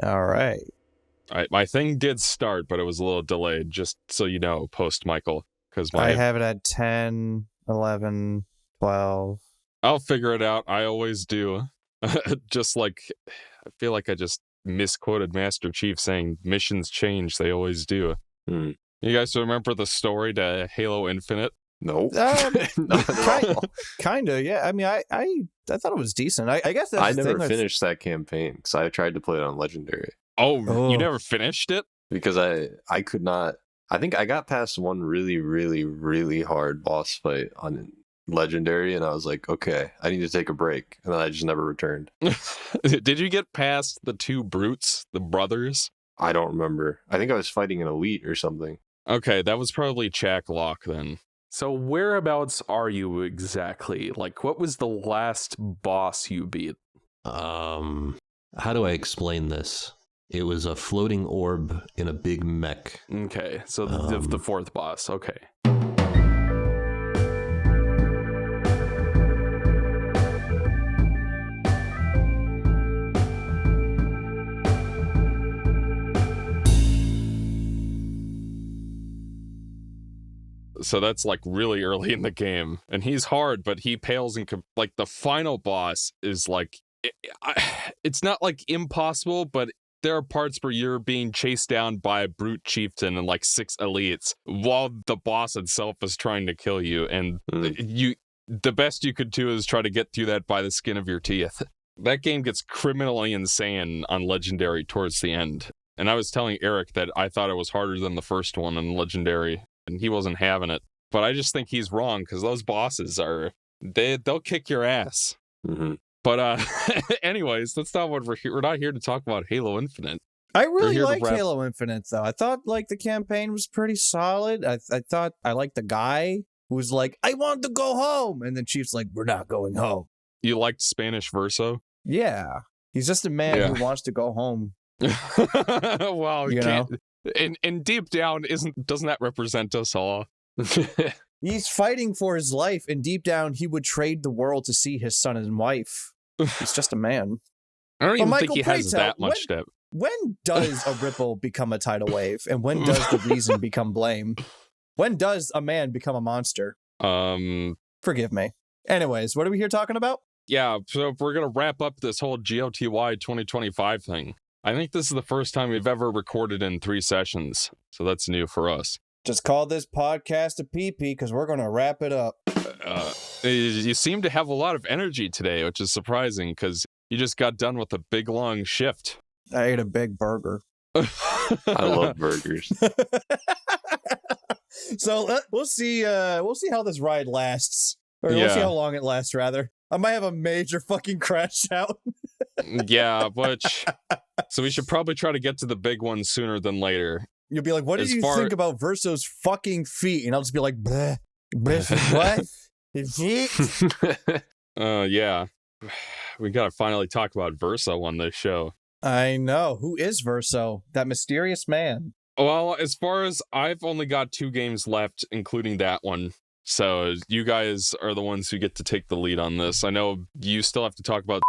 All right. My thing did start, but it was a little delayed, just so you know, post Michael. Because I have it at 10, 11, 12. I'll figure it out. I always do. Just like, I feel like I just misquoted Master Chief saying, missions change, they always do. Hmm. You guys remember the story to Halo Infinite? Nope. Kind of, yeah. I mean, I thought it was decent. I guess that's I never finished that campaign because I tried to play it on Legendary. Oh, you never finished it? Because I could not. I think I got past one really, really, really hard boss fight on Legendary, and I was like, okay, I need to take a break, and then I just never returned. Did you get past the two brutes, the brothers? I don't remember. I think I was fighting an elite or something. Okay, that was probably Chak Lock then. So whereabouts are you exactly? Like, what was the last boss you beat? How do I explain this? It was a floating orb in a big mech. Okay, so the fourth boss. Okay. So that's like really early in the game, and he's hard, but he pales in like the final boss is like it's not like impossible, but there are parts where you're being chased down by a brute chieftain and like 6 elites while the boss itself is trying to kill you, and the best you could do is try to get through that by the skin of your teeth. That game gets criminally insane on Legendary towards the end, and I was telling Eric that I thought it was harder than the first one on Legendary, and he wasn't having it. But I just think he's wrong, because those bosses they'll kick your ass. Mm-hmm. But anyways, that's not what we're here. We're not here to talk about Halo Infinite. I really like Halo Infinite, though. I thought like the campaign was pretty solid. I thought I liked the guy who was like, I want to go home, and then Chief's like, we're not going home. You liked Spanish Verso? Yeah, he's just a man who wants to go home. Wow, you know. And deep down, doesn't that represent us all? He's fighting for his life, and deep down, he would trade the world to see his son and wife. He's just a man. I don't even think he has that much depth. When does a ripple become a tidal wave, and when does the reason become blame? When does a man become a monster? Forgive me. Anyways, what are we here talking about? Yeah, so if we're gonna wrap up this whole GOTY 2025 thing, I think this is the first time we've ever recorded in 3 sessions, so that's new for us. Just call this podcast a PP because we're going to wrap it up. You seem to have a lot of energy today, which is surprising because you just got done with a big, long shift. I ate a big burger. I love burgers. So we'll see how this ride lasts. Or we'll see how long it lasts, rather. I might have a major fucking crash out. Yeah, so we should probably try to get to the big one sooner than later. You'll be like, what did you think about Verso's fucking feet? And I'll just be like, bleh, what? His feet? Yeah. We gotta finally talk about Verso on this show. I know. Who is Verso? That mysterious man. Well, as far as I've only got 2 games left, including that one. So you guys are the ones who get to take the lead on this. I know you still have to talk about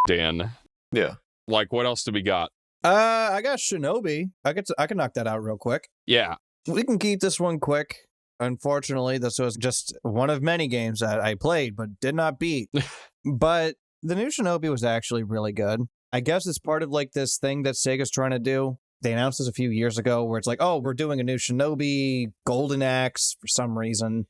Dan. Yeah. Like, what else do we got? I got Shinobi. I can knock that out real quick. Yeah. We can keep this one quick. Unfortunately, this was just one of many games that I played but did not beat. But the new Shinobi was actually really good. I guess it's part of like this thing that Sega's trying to do. They announced this a few years ago where it's like, oh, we're doing a new Shinobi, Golden Axe for some reason,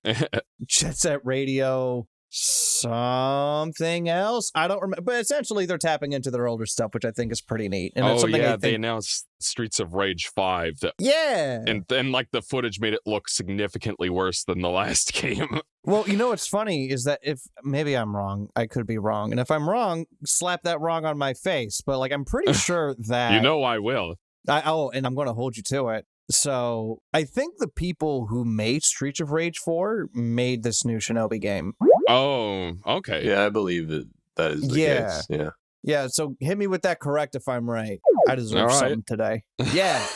Jet Set Radio, something else. I don't remember, but essentially they're tapping into their older stuff, which I think is pretty neat. And it's something they announced Streets of Rage 5. And then like the footage made it look significantly worse than the last game. Well, you know what's funny is that if maybe I'm wrong, I could be wrong. And if I'm wrong, slap that wrong on my face. But like, I'm pretty sure that... You know I will. And I'm going to hold you to it. So I think the people who made Streets of Rage 4 made this new Shinobi game. Oh, okay. Yeah, I believe that is the case. Yeah. Yeah, so hit me with that correct if I'm right. I deserve something today. Yeah.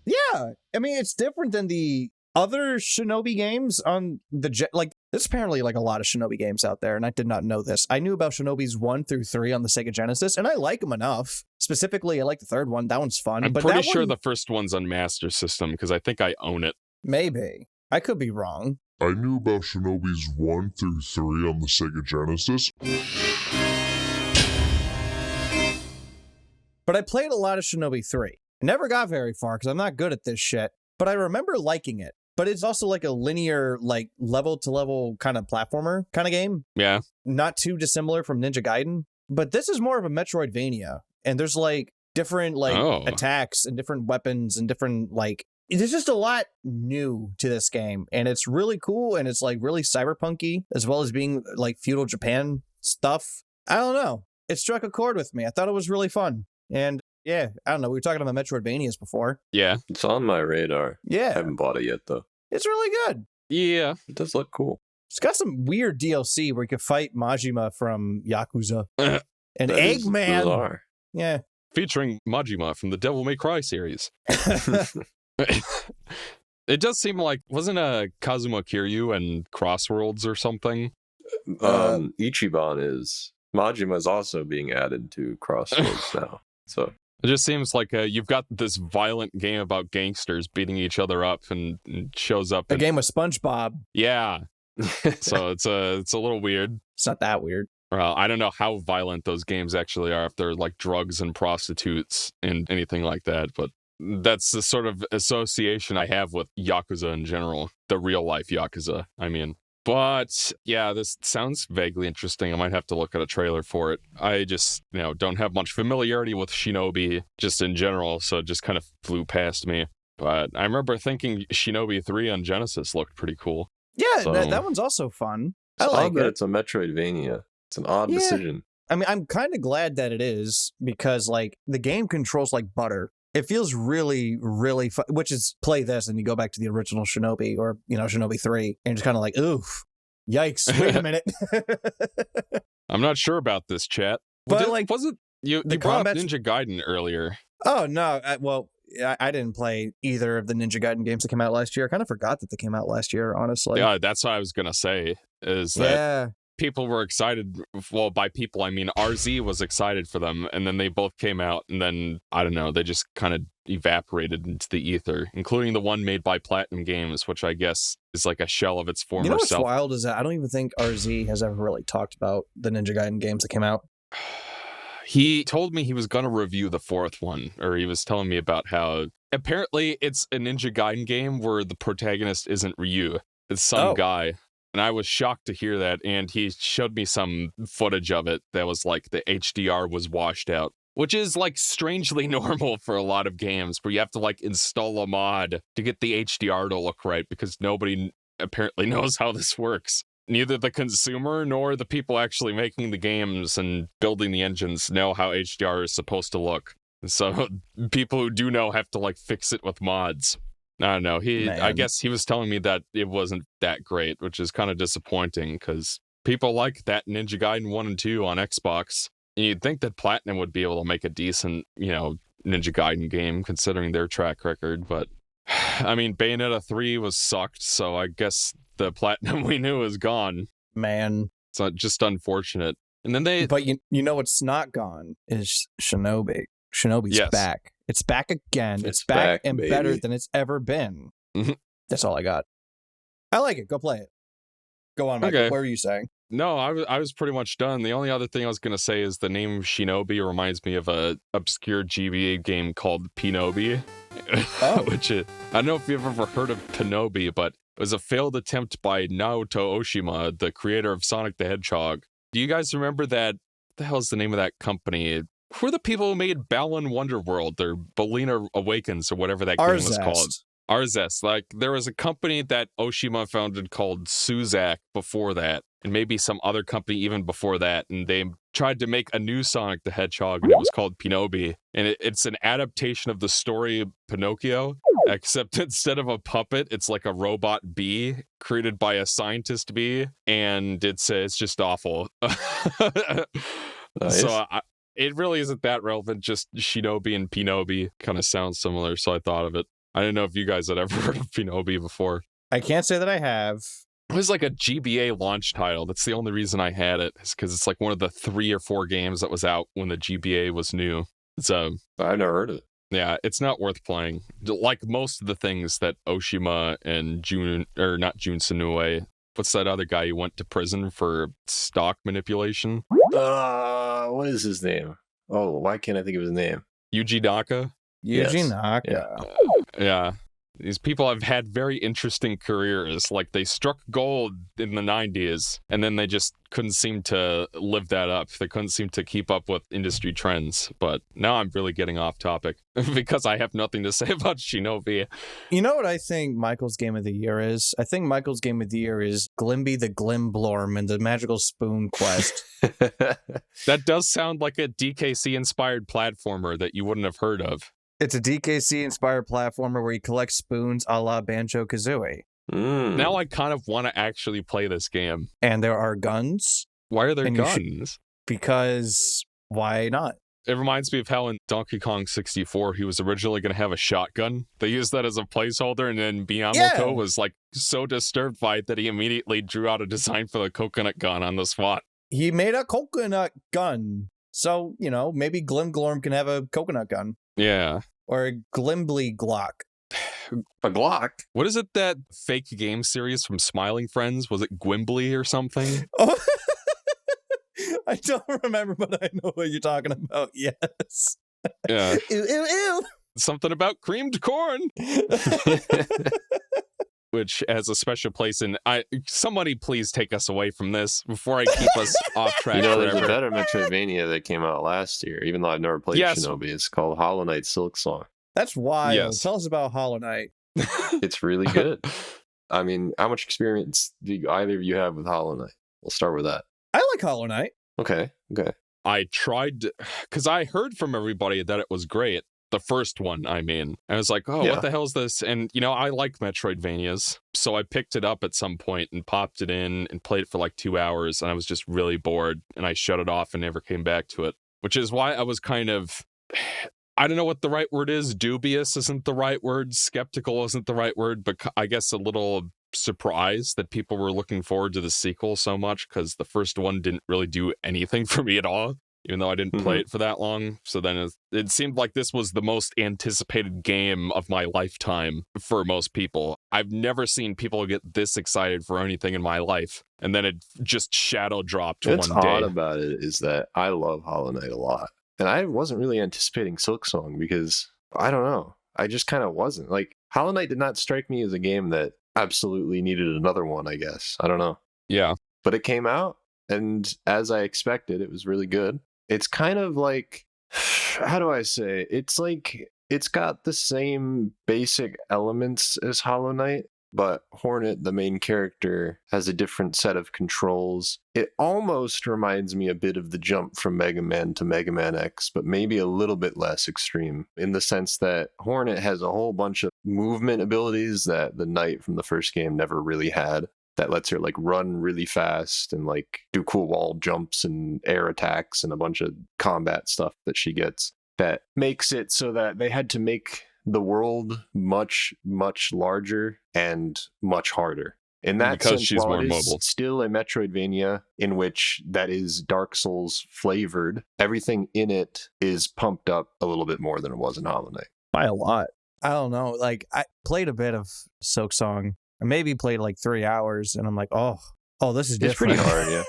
Yeah. I mean, it's different than the other Shinobi games on the like there's apparently like a lot of Shinobi games out there, and I did not know this. I knew about Shinobis 1 through 3 on the Sega Genesis, and I like them enough. Specifically, I like the third one. That one's fun. I'm but pretty that sure one, the first one's on Master System because I think I own it. maybe. I could be wrong. I knew about Shinobi's 1 through 3 on the Sega Genesis. But I played a lot of Shinobi 3. I never got very far because I'm not good at this shit, but I remember liking it. But it's also like a linear, like level-to-level kind of platformer kind of game. Yeah. Not too dissimilar from Ninja Gaiden. But this is more of a Metroidvania. And there's like different like attacks and different weapons and different like... There's just a lot new to this game. And it's really cool. And it's like really cyberpunky as well as being like feudal Japan stuff. I don't know. It struck a chord with me. I thought it was really fun. And yeah, I don't know. We were talking about Metroidvanias before. Yeah. It's on my radar. Yeah. I haven't bought it yet, though. It's really good. Yeah. It does look cool. It's got some weird DLC where you can fight Majima from Yakuza. And That is Eggman. bizarre. Yeah. Featuring Majima from the Devil May Cry series. It does seem like, wasn't Kazuma Kiryu and Crossworlds or something? Ichiban is. Majima is also being added to Crossroads now. So It just seems like you've got this violent game about gangsters beating each other up and shows up. A game with SpongeBob. Yeah. So it's a little weird. It's not that weird. Well, I don't know how violent those games actually are, if they're like drugs and prostitutes and anything like that, but that's the sort of association I have with Yakuza in general, the real life Yakuza, I mean. But yeah, this sounds vaguely interesting. I might have to look at a trailer for it. I just, don't have much familiarity with Shinobi just in general, so it just kind of flew past me. But I remember thinking Shinobi 3 on Genesis looked pretty cool. Yeah, So- that one's also fun. I it's like odd that it. it's a Metroidvania. It's an odd Yeah. decision. I mean, I'm kind of glad that it is because, like, the game controls like butter. It feels really, really fun, which is play this and you go back to the original Shinobi or, Shinobi 3 and just kind of like, oof, yikes, wait a minute. I'm not sure about this, chat. But, like, wasn't you the brought up combat- Ninja Gaiden earlier? Oh, no. I didn't play either of the Ninja Gaiden games that came out last year. I kind of forgot that they came out last year, honestly. Yeah, that's what I was gonna say. Is that Yeah. people were excited? Well, by people I mean RZ was excited for them, and then they both came out, and then I don't know, they just kind of evaporated into the ether, including the one made by Platinum Games, which I guess is like a shell of its former You know what's self. wild is that I don't even think RZ has ever really talked about the Ninja Gaiden games that came out. He told me he was going to review the fourth one, or he was telling me about how apparently it's a Ninja Gaiden game where the protagonist isn't Ryu, it's some Oh. guy. And I was shocked to hear that, and he showed me some footage of it that was like the HDR was washed out, which is like strangely normal for a lot of games where you have to like install a mod to get the HDR to look right because nobody apparently knows how this works. Neither the consumer nor the people actually making the games and building the engines know how HDR is supposed to look. So people who do know have to like fix it with mods. I don't know. I Man. guess he was telling me that it wasn't that great, which is kind of disappointing because people like that Ninja Gaiden 1 and 2 on Xbox. And you'd think that Platinum would be able to make a decent, Ninja Gaiden game considering their track record, but I mean, Bayonetta 3 was sucked, so I guess the Platinum we knew is gone. Man. It's just unfortunate. And then they... But you know what's not gone is Shinobi. Shinobi's Yes. back. It's back again. It's It's back back, and better baby. than it's ever been. Mhm. That's all I got. I like it. Go play it. Go on, Michael. Okay. What were you saying? No, I was pretty much done. The only other thing I was going to say is the name Shinobi reminds me of a obscure GBA game called Pinobi. Oh. Which I don't know if you've ever heard of Pinobi, but it was a failed attempt by Naoto Oshima, the creator of Sonic the Hedgehog. Do you guys remember that? What the hell is the name of that company? Who are the people who made Balan Wonderworld or Balina Awakens or whatever that game was called? Arzest. Arzest. Like, there was a company that Oshima founded called Suzak before that, and maybe some other company even before that, and they tried to make a new Sonic the Hedgehog, and it was called Pinobi, and it's an adaptation of the story of Pinocchio, except instead of a puppet, it's like a robot bee created by a scientist bee, and it's just awful. Nice. So it really isn't that relevant, just Shinobi and Pinobi kind of sound similar, so I thought of it. I don't know if you guys had ever heard of Shinobi before. I can't say that I have. It was like a GBA launch title. That's the only reason I had it, is because it's like one of the 3 or 4 games that was out when the GBA was new. So I've never heard of it. yeah, it's not worth playing. Like most of the things that Oshima and not Jun Senue, what's that other guy who went to prison for stock manipulation? What is his name? Oh, why can't I think of his name? Yuji Naka? Yes. Yuji Naka. Yeah. These people have had very interesting careers. Like, they struck gold in the 90s, and then they just couldn't seem to live that up. They couldn't seem to keep up with industry trends. But now I'm really getting off topic because I have nothing to say about Shinobi. You know what I think Michael's Game of the Year is? I think Michael's Game of the Year is Glimby the Glimglorm and the Magical Spoon Quest. That does sound like a DKC-inspired platformer that you wouldn't have heard of. It's a DKC-inspired platformer where you collect spoons a la Banjo-Kazooie. Now I kind of want to actually play this game. And there are guns. Why are there And guns? Because why not? It reminds me of how in Donkey Kong 64, he was originally going to have a shotgun. They used that as a placeholder, and then Miyamoto was like so disturbed by it that he immediately drew out a design for the coconut gun on the spot. He made a coconut gun. So, maybe Glimglorm can have a coconut gun. Yeah. Or a Glimbly Glock. A Glock? What is it, that fake game series from Smiling Friends? Was it Gwimbly or something? Oh, I don't remember, but I know what you're talking about. Yes. Yeah. Ew, ew, ew. Something about creamed corn. Which has a special place in... Somebody please take us away from this before I keep us off track There's forever. a better Metroidvania that came out last year, even though I've never played Shinobi. It's called Hollow Knight Silksong. That's wild. Yes. Tell us about Hollow Knight. It's really good. I mean, how much experience do either of you have with Hollow Knight? We'll start with that. I like Hollow Knight. Okay. I tried... Because I heard from everybody that it was great. The first one, I mean. I was like, what the hell is this? And, I like Metroidvanias. So I picked it up at some point and popped it in and played it for like 2 hours. And I was just really bored. And I shut it off and never came back to it. Which is why I was kind of... I don't know what the right word is. Dubious isn't the right word. Skeptical isn't the right word. But I guess a little surprised that people were looking forward to the sequel so much. Because the first one didn't really do anything for me at all. Even though I didn't play it for that long. So then it seemed like this was the most anticipated game of my lifetime for most people. I've never seen people get this excited for anything in my life. And then it just shadow dropped What's one day. odd about it is that I love Hollow Knight a lot. And I wasn't really anticipating Silksong because, I don't know, I just kind of wasn't. Like, Hollow Knight did not strike me as a game that absolutely needed another one, I guess. I don't know. Yeah. But it came out, and as I expected, it was really good. It's kind of like, how do I say? It's like, it's got the same basic elements as Hollow Knight, but Hornet, the main character, has a different set of controls. It almost reminds me a bit of the jump from Mega Man to Mega Man X, but maybe a little bit less extreme, in the sense that Hornet has a whole bunch of movement abilities that the Knight from the first game never really had. That lets her like run really fast and like do cool wall jumps and air attacks and a bunch of combat stuff that she gets. That makes it so that they had to make the world much, much larger and much harder. In that because sense, she's while more it is mobile. still a Metroidvania in which that is Dark Souls flavored, everything in it is pumped up a little bit more than it was in Hollow Knight. By a lot. I don't know. Like, I played a bit of Silksong. I maybe played like 3 hours, and I'm like, oh, this is different. It's pretty hard,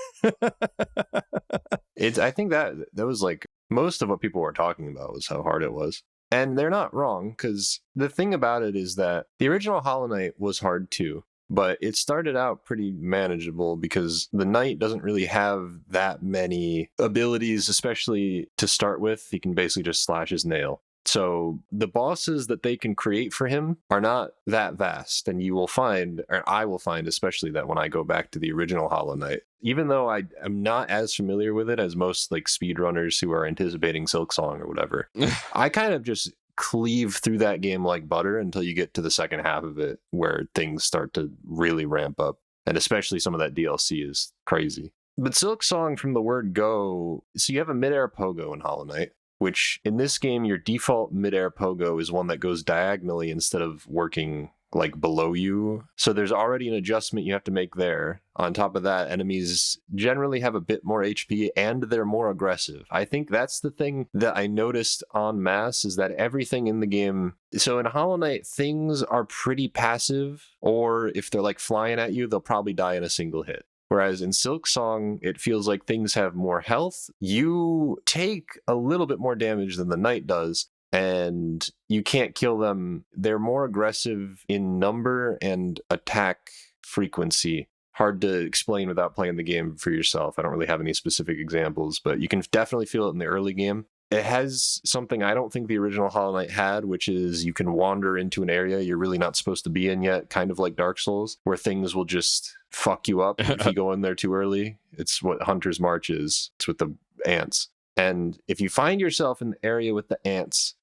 yeah. I think that was like most of what people were talking about was how hard it was. And they're not wrong, because the thing about it is that the original Hollow Knight was hard too, but it started out pretty manageable because the Knight doesn't really have that many abilities, especially to start with. He can basically just slash his nail. So the bosses that they can create for him are not that vast, and you will find, or I will find especially, that when I go back to the original Hollow Knight, even though I am not as familiar with it as most like speedrunners who are anticipating Silksong or whatever, I kind of just cleave through that game like butter until you get to the second half of it where things start to really ramp up, and especially some of that DLC is crazy. But Silksong, from the word go, so you have a mid-air pogo in Hollow Knight. which in this game, your default midair pogo is one that goes diagonally instead of working like below you. So there's already an adjustment you have to make there. On top of that, enemies generally have a bit more HP and they're more aggressive. I think that's the thing that I noticed en masse is that everything in the game. So in Hollow Knight, things are pretty passive, or if they're like flying at you, they'll probably die in a single hit. Whereas in Silksong, it feels like things have more health. You take a little bit more damage than the knight does, and you can't kill them. They're more aggressive in number and attack frequency. Hard to explain without playing the game for yourself. I don't really have any specific examples, but you can definitely feel it in the early game. It has something I don't think the original Hollow Knight had, which is you can wander into an area you're really not supposed to be in yet, kind of like Dark Souls, where things will just fuck you up if you go in there too early. It's what Hunter's March is. It's with the ants. And if you find yourself in the area with the ants,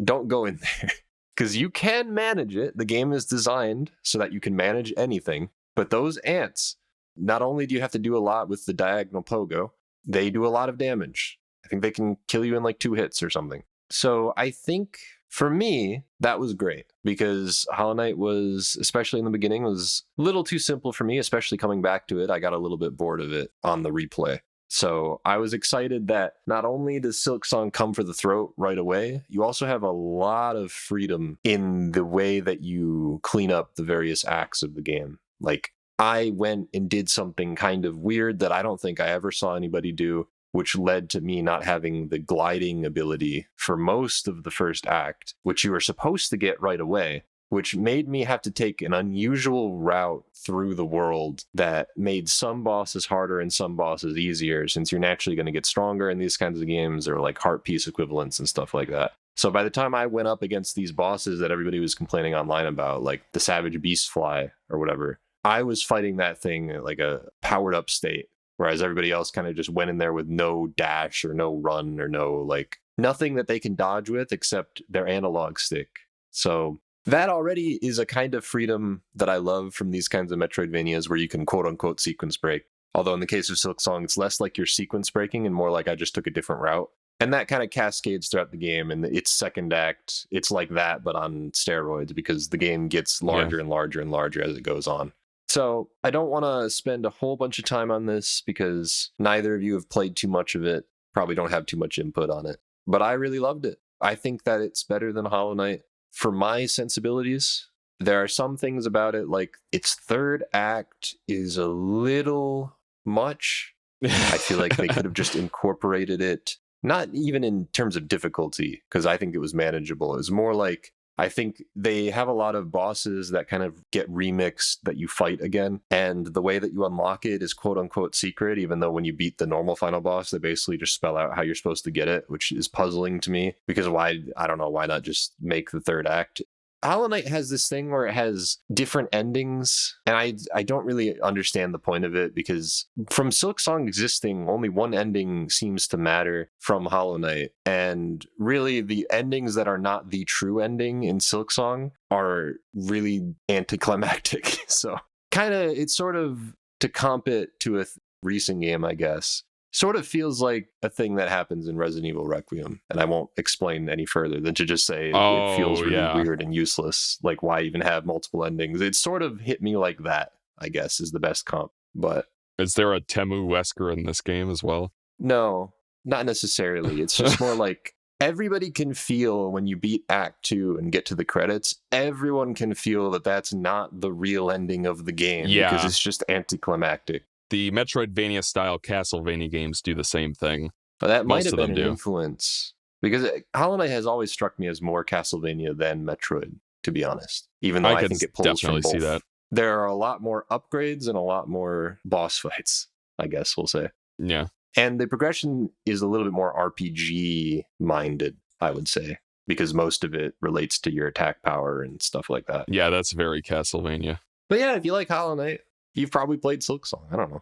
don't go in there, because you can manage it. The game is designed so that you can manage anything. But those ants, not only do you have to do a lot with the diagonal pogo, they do a lot of damage. I think they can kill you in like 2 hits or something. So I think for me, that was great, because Hollow Knight was, especially in the beginning, was a little too simple for me, especially coming back to it. I got a little bit bored of it on the replay. So I was excited that not only does Silksong come for the throat right away, you also have a lot of freedom in the way that you clean up the various acts of the game. Like, I went and did something kind of weird that I don't think I ever saw anybody do, which led to me not having the gliding ability for most of the first act, which you were supposed to get right away, which made me have to take an unusual route through the world that made some bosses harder and some bosses easier, since you're naturally going to get stronger in these kinds of games, or like heart piece equivalents and stuff like that. So by the time I went up against these bosses that everybody was complaining online about, like the Savage Beast Fly or whatever, I was fighting that thing in like a powered up state. Whereas everybody else kind of just went in there with no dash or no run or no, like, nothing that they can dodge with except their analog stick. So that already is a kind of freedom that I love from these kinds of Metroidvanias where you can quote unquote sequence break. Although in the case of Silksong, it's less like you're sequence breaking and more like I just took a different route. And that kind of cascades throughout the game. And its second act, it's like that, but on steroids, because the game gets larger and larger and larger as it goes on. So I don't want to spend a whole bunch of time on this because neither of you have played too much of it, probably don't have too much input on it, but I really loved it. I think that it's better than Hollow Knight for my sensibilities. There are some things about it, like its third act is a little much. I feel like they could have just incorporated it, not even in terms of difficulty, because I think it was manageable. It was more like, I think they have a lot of bosses that kind of get remixed that you fight again. And the way that you unlock it is quote unquote secret, even though when you beat the normal final boss, they basically just spell out how you're supposed to get it, which is puzzling to me, because I don't know, why not just make the third act? Hollow Knight has this thing where it has different endings, and I don't really understand the point of it, because from Silksong existing, only one ending seems to matter from Hollow Knight, and really the endings that are not the true ending in Silksong are really anticlimactic. So kind of, it's sort of, to comp it to a recent game, I guess, sort of feels like a thing that happens in Resident Evil Requiem. And I won't explain any further than to just say it feels really weird and useless. Like, why even have multiple endings? It sort of hit me like that, I guess, is the best comp. But is there a Temu Wesker in this game as well? No, not necessarily. It's just more like everybody can feel when you beat Act 2 and get to the credits, everyone can feel that that's not the real ending of the game, because it's just anticlimactic. The Metroidvania-style Castlevania games do the same thing. But that might have been an influence, because Hollow Knight has always struck me as more Castlevania than Metroid, to be honest. Even though I think it pulls from both. See that. There are a lot more upgrades and a lot more boss fights, I guess we'll say. Yeah. And the progression is a little bit more RPG-minded, I would say, because most of it relates to your attack power and stuff like that. Yeah, that's very Castlevania. But yeah, if you like Hollow Knight, you've probably played Silksong. I don't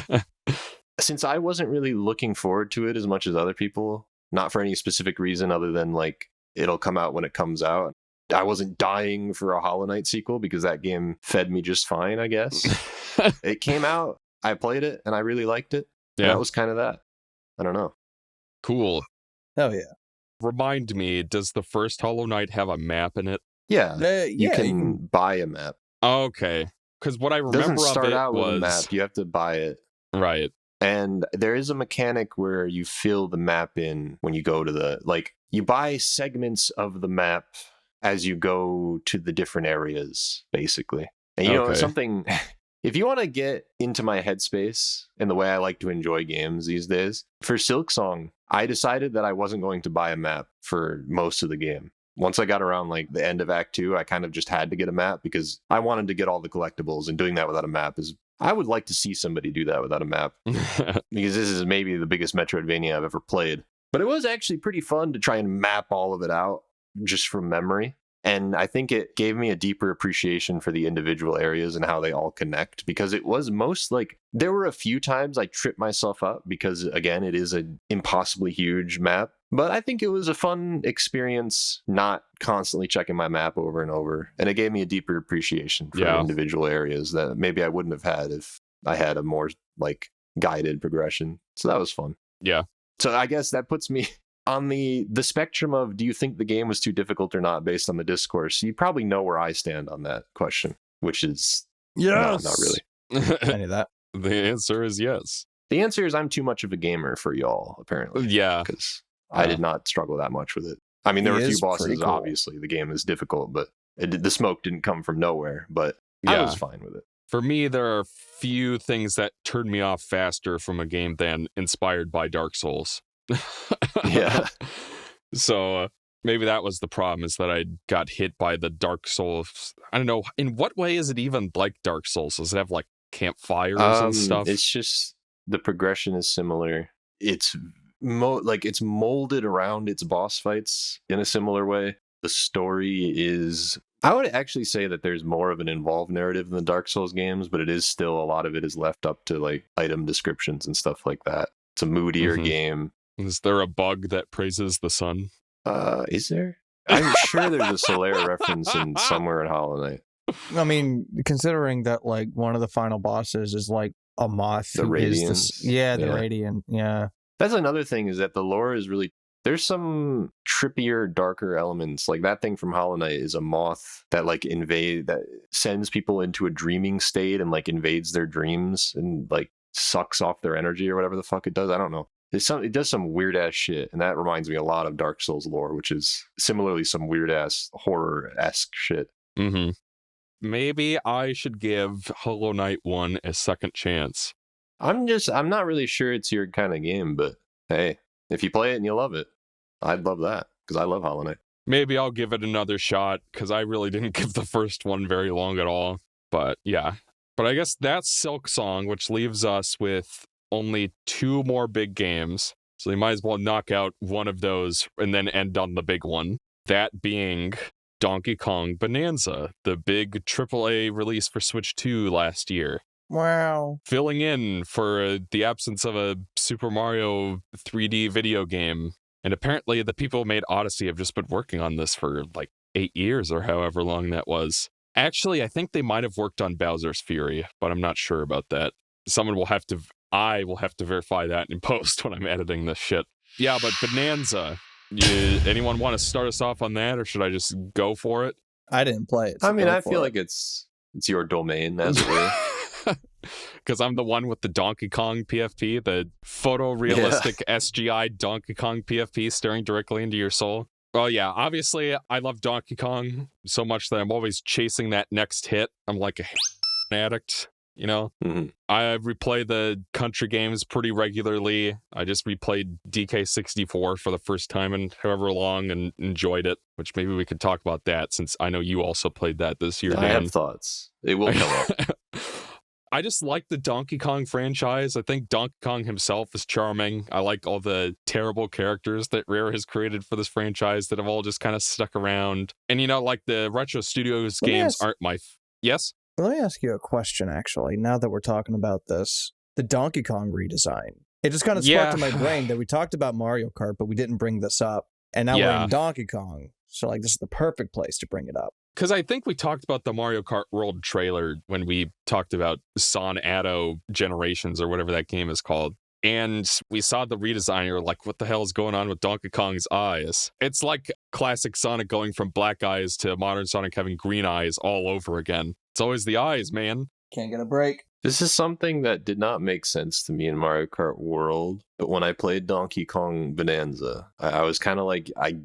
know. Since I wasn't really looking forward to it as much as other people, not for any specific reason other than like it'll come out when it comes out. I wasn't dying for a Hollow Knight sequel because that game fed me just fine, I guess. It came out, I played it, and I really liked it. Yeah. And that was kind of that. I don't know. Cool. Oh, yeah. Remind me, does the first Hollow Knight have a map in it? Yeah, Yeah, you can buy a map. Okay. Because what I It doesn't remember of start it out with a was... map. You have to buy it. Right. And there is a mechanic where you fill the map in when you go to the, like, you buy segments of the map as you go to the different areas, basically. And you know, Okay. something, if you want to get into my headspace and the way I like to enjoy games these days, for Silksong, I decided that I wasn't going to buy a map for most of the game. Once I got around like the end of Act 2, I kind of just had to get a map because I wanted to get all the collectibles, and doing that without a map is... I would like to see somebody do that without a map, because this is maybe the biggest Metroidvania I've ever played. But it was actually pretty fun to try and map all of it out just from memory. And I think it gave me a deeper appreciation for the individual areas and how they all connect, because it was most like, there were a few times I tripped myself up because, again, it is an impossibly huge map. But I think it was a fun experience not constantly checking my map over and over. And it gave me a deeper appreciation for individual areas that maybe I wouldn't have had if I had a more like guided progression. So that was fun. Yeah. So I guess that puts me on the spectrum of, do you think the game was too difficult or not based on the discourse? You probably know where I stand on that question, which is Yes. not really. I knew that. The answer is yes. The answer is I'm too much of a gamer for y'all, apparently. Yeah. Because I did not struggle that much with it. I mean, there were a few bosses, cool. obviously. The game is difficult, but the smoke didn't come from nowhere. But I was fine with it. For me, there are few things that turned me off faster from a game than inspired by Dark Souls. Yeah. So maybe that was the problem, is that I got hit by the Dark Souls. I don't know. In what way is it even like Dark Souls? Does it have like campfires and stuff? It's just the progression is similar. It's it's molded around its boss fights in a similar way. The story is... I would actually say that there's more of an involved narrative in the Dark Souls games, but it is still, a lot of it is left up to like item descriptions and stuff like that. It's a moodier game. Is there a bug that praises the sun? Is there? I'm sure there's a Solaire reference in somewhere in Hollow Knight. I mean, considering that like one of the final bosses is like a moth. The Radiance. The Radiant. Yeah. That's another thing, is that the lore is really... There's some trippier, darker elements. Like that thing from Hollow Knight is a moth that like that sends people into a dreaming state and like invades their dreams and like sucks off their energy or whatever the fuck it does. I don't know. It does some weird ass shit, and that reminds me a lot of Dark Souls lore, which is similarly some weird ass horror-esque shit. Mm-hmm. Maybe I should give Hollow Knight 1 a second chance. I'm not really sure it's your kind of game, but hey, if you play it and you love it, I'd love that, because I love Hollow Knight. Maybe I'll give it another shot, because I really didn't give the first one very long at all. But yeah. But I guess that's Silksong, which leaves us with only 2 more big games. So you might as well knock out one of those and then end on the big one. That being Donkey Kong Bananza, the big AAA release for Switch 2 last year. Wow. Filling in for the absence of a Super Mario 3D video game. And apparently the people who made Odyssey have just been working on this for like 8 years or however long that was. Actually, I think they might have worked on Bowser's Fury, but I'm not sure about that. I will have to verify that in post when I'm editing this shit. Yeah, but Bananza, anyone want to start us off on that, or should I just go for it? I didn't play it. So I mean, I feel like it's your domain, as it were. Because I'm the one with the Donkey Kong PFP, the photorealistic SGI Donkey Kong PFP staring directly into your soul. Well, yeah, obviously, I love Donkey Kong so much that I'm always chasing that next hit. I'm like a addict, you know? Mm-hmm. I replay the country games pretty regularly. I just replayed DK64 for the first time in however long and enjoyed it, which maybe we could talk about that, since I know you also played that this year, Dan. I have thoughts. It will come up. I just like the Donkey Kong franchise. I think Donkey Kong himself is charming. I like all the terrible characters that Rare has created for this franchise that have all just kind of stuck around. And, you know, like the Retro Studios games aren't my... Yes? Let me ask you a question, actually, now that we're talking about this. The Donkey Kong redesign. It just kind of sparked in my brain that we talked about Mario Kart, but we didn't bring this up. And now we're in Donkey Kong. So, like, this is the perfect place to bring it up. Because I think we talked about the Mario Kart World trailer when we talked about Son Addo Generations or whatever that game is called. And we saw the redesign, you're like, what the hell is going on with Donkey Kong's eyes? It's like classic Sonic going from black eyes to modern Sonic having green eyes all over again. It's always the eyes, man. Can't get a break. This is something that did not make sense to me in Mario Kart World, but when I played Donkey Kong Bananza, I was kind of like, I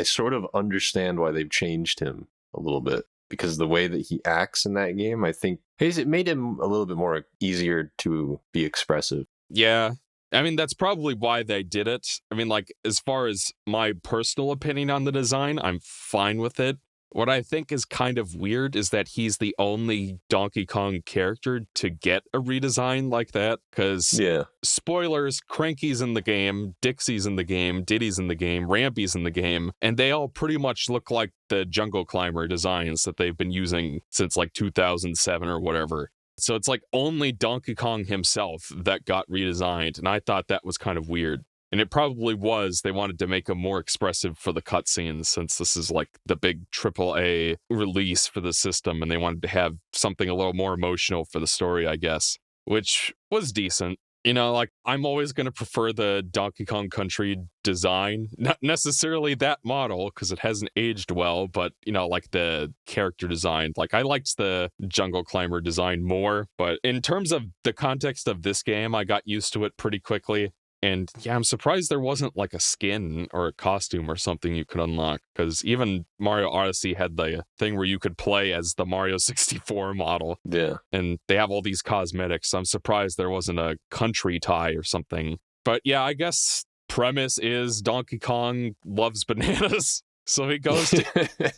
sort of understand why they've changed him a little bit, because the way that he acts in that game, I think it made him a little bit more easier to be expressive. Yeah. I mean, that's probably why they did it. I mean, like, as far as my personal opinion on the design, I'm fine with it. What I think is kind of weird is that he's the only Donkey Kong character to get a redesign like that. Because, spoilers, Cranky's in the game, Dixie's in the game, Diddy's in the game, Rampy's in the game, and they all pretty much look like the Jungle Climber designs that they've been using since like 2007 or whatever. So it's like only Donkey Kong himself that got redesigned, and I thought that was kind of weird. And it probably was, they wanted to make him more expressive for the cutscenes, since this is like the big AAA release for the system, and they wanted to have something a little more emotional for the story, I guess, which was decent. You know, like, I'm always going to prefer the Donkey Kong Country design. Not necessarily that model, because it hasn't aged well, but, you know, like the character design. Like, I liked the Jungle Climber design more, but in terms of the context of this game, I got used to it pretty quickly. And yeah, I'm surprised there wasn't like a skin or a costume or something you could unlock, because even Mario Odyssey had the thing where you could play as the Mario 64 model. Yeah. And they have all these cosmetics. I'm surprised there wasn't a country tie or something. But yeah, I guess premise is Donkey Kong loves bananas. So he goes to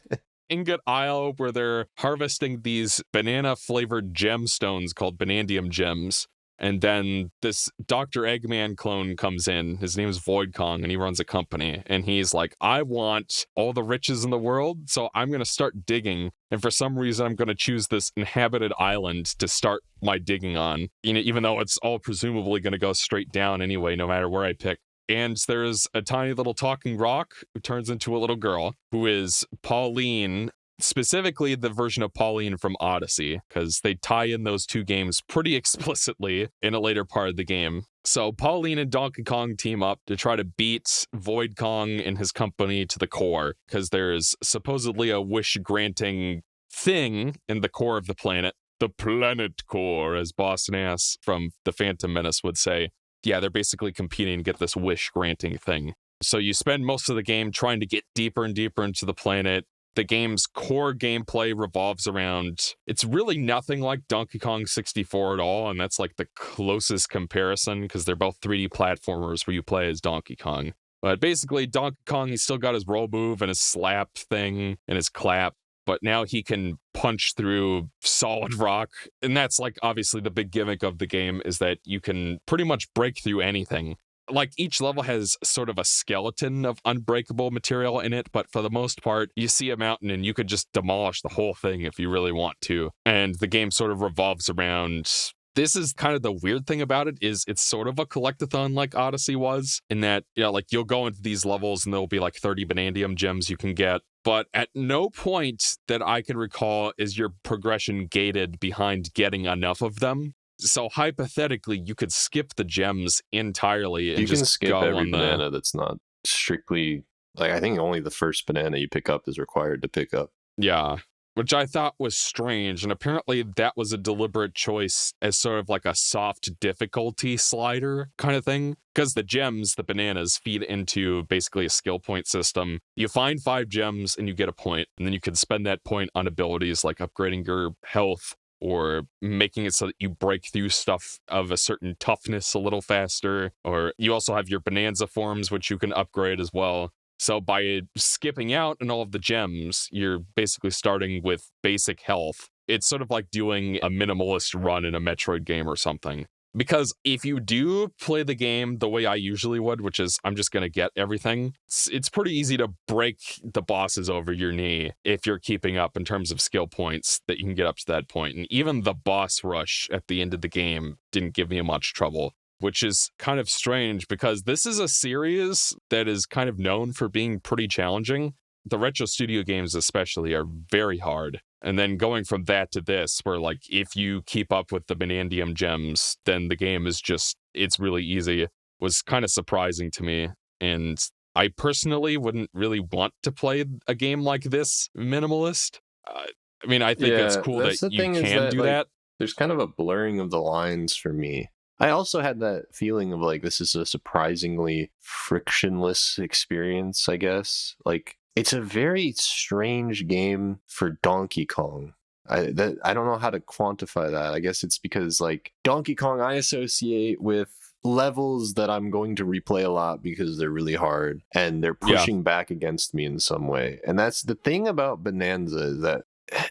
Ingot Isle, where they're harvesting these banana-flavored gemstones called Banandium Gems. And then this Dr. Eggman clone comes in. His name is Void Kong, and he runs a company. And he's like, I want all the riches in the world, so I'm going to start digging. And for some reason, I'm going to choose this inhabited island to start my digging on, you know, even though it's all presumably going to go straight down anyway, no matter where I pick. And there's a tiny little talking rock who turns into a little girl, who is Pauline, specifically the version of Pauline from Odyssey, because they tie in those two games pretty explicitly in a later part of the game. So Pauline and Donkey Kong team up to try to beat Void Kong and his company to the core, because there's supposedly a wish-granting thing in the core of the planet. The planet core, as Boss Nass from The Phantom Menace would say. Yeah, they're basically competing to get this wish-granting thing. So you spend most of the game trying to get deeper and deeper into the planet. The game's core gameplay revolves around, it's really nothing like Donkey Kong 64 at all, and that's like the closest comparison, because they're both 3D platformers where you play as Donkey Kong. But basically, Donkey Kong, he's still got his roll move and his slap thing and his clap, but now he can punch through solid rock. And that's like obviously the big gimmick of the game, is that you can pretty much break through anything. Like, each level has sort of a skeleton of unbreakable material in it, but for the most part, you see a mountain and you could just demolish the whole thing if you really want to. And the game sort of revolves around, this is kind of the weird thing about it, is it's sort of a collectathon like Odyssey was, in that, you know, like, you'll go into these levels and there'll be like 30 Banandium Gems you can get, but at no point that I can recall is your progression gated behind getting enough of them. So hypothetically, you could skip the gems entirely and you just can skip go every on the banana that's not strictly, like, I think only the first banana you pick up is required to pick up. Yeah, which I thought was strange. And apparently that was a deliberate choice as sort of like a soft difficulty slider kind of thing. Because the gems, the bananas, feed into basically a skill point system. You find 5 gems and you get a point, and then you can spend that point on abilities like upgrading your health, or making it so that you break through stuff of a certain toughness a little faster. Or you also have your Bananza Forms, which you can upgrade as well. So by skipping out on all of the gems, you're basically starting with basic health. It's sort of like doing a minimalist run in a Metroid game or something. Because if you do play the game the way I usually would, which is I'm just going to get everything, it's pretty easy to break the bosses over your knee if you're keeping up in terms of skill points that you can get up to that point. And even the boss rush at the end of the game didn't give me much trouble, which is kind of strange, because this is a series that is kind of known for being pretty challenging. The Retro Studio games especially are very hard. And then going from that to this, where like if you keep up with the Banandium gems, then the game is just, it's really easy, was kind of surprising to me. And I personally wouldn't really want to play a game like this minimalist. I mean, I think it's cool that you can do that. There's kind of a blurring of the lines for me. I also had that feeling of like, this is a surprisingly frictionless experience, I guess. Like, it's a very strange game for Donkey Kong. I don't know how to quantify that. I guess it's because like Donkey Kong I associate with levels that I'm going to replay a lot because they're really hard and they're pushing back against me in some way. And that's the thing about Bananza, is that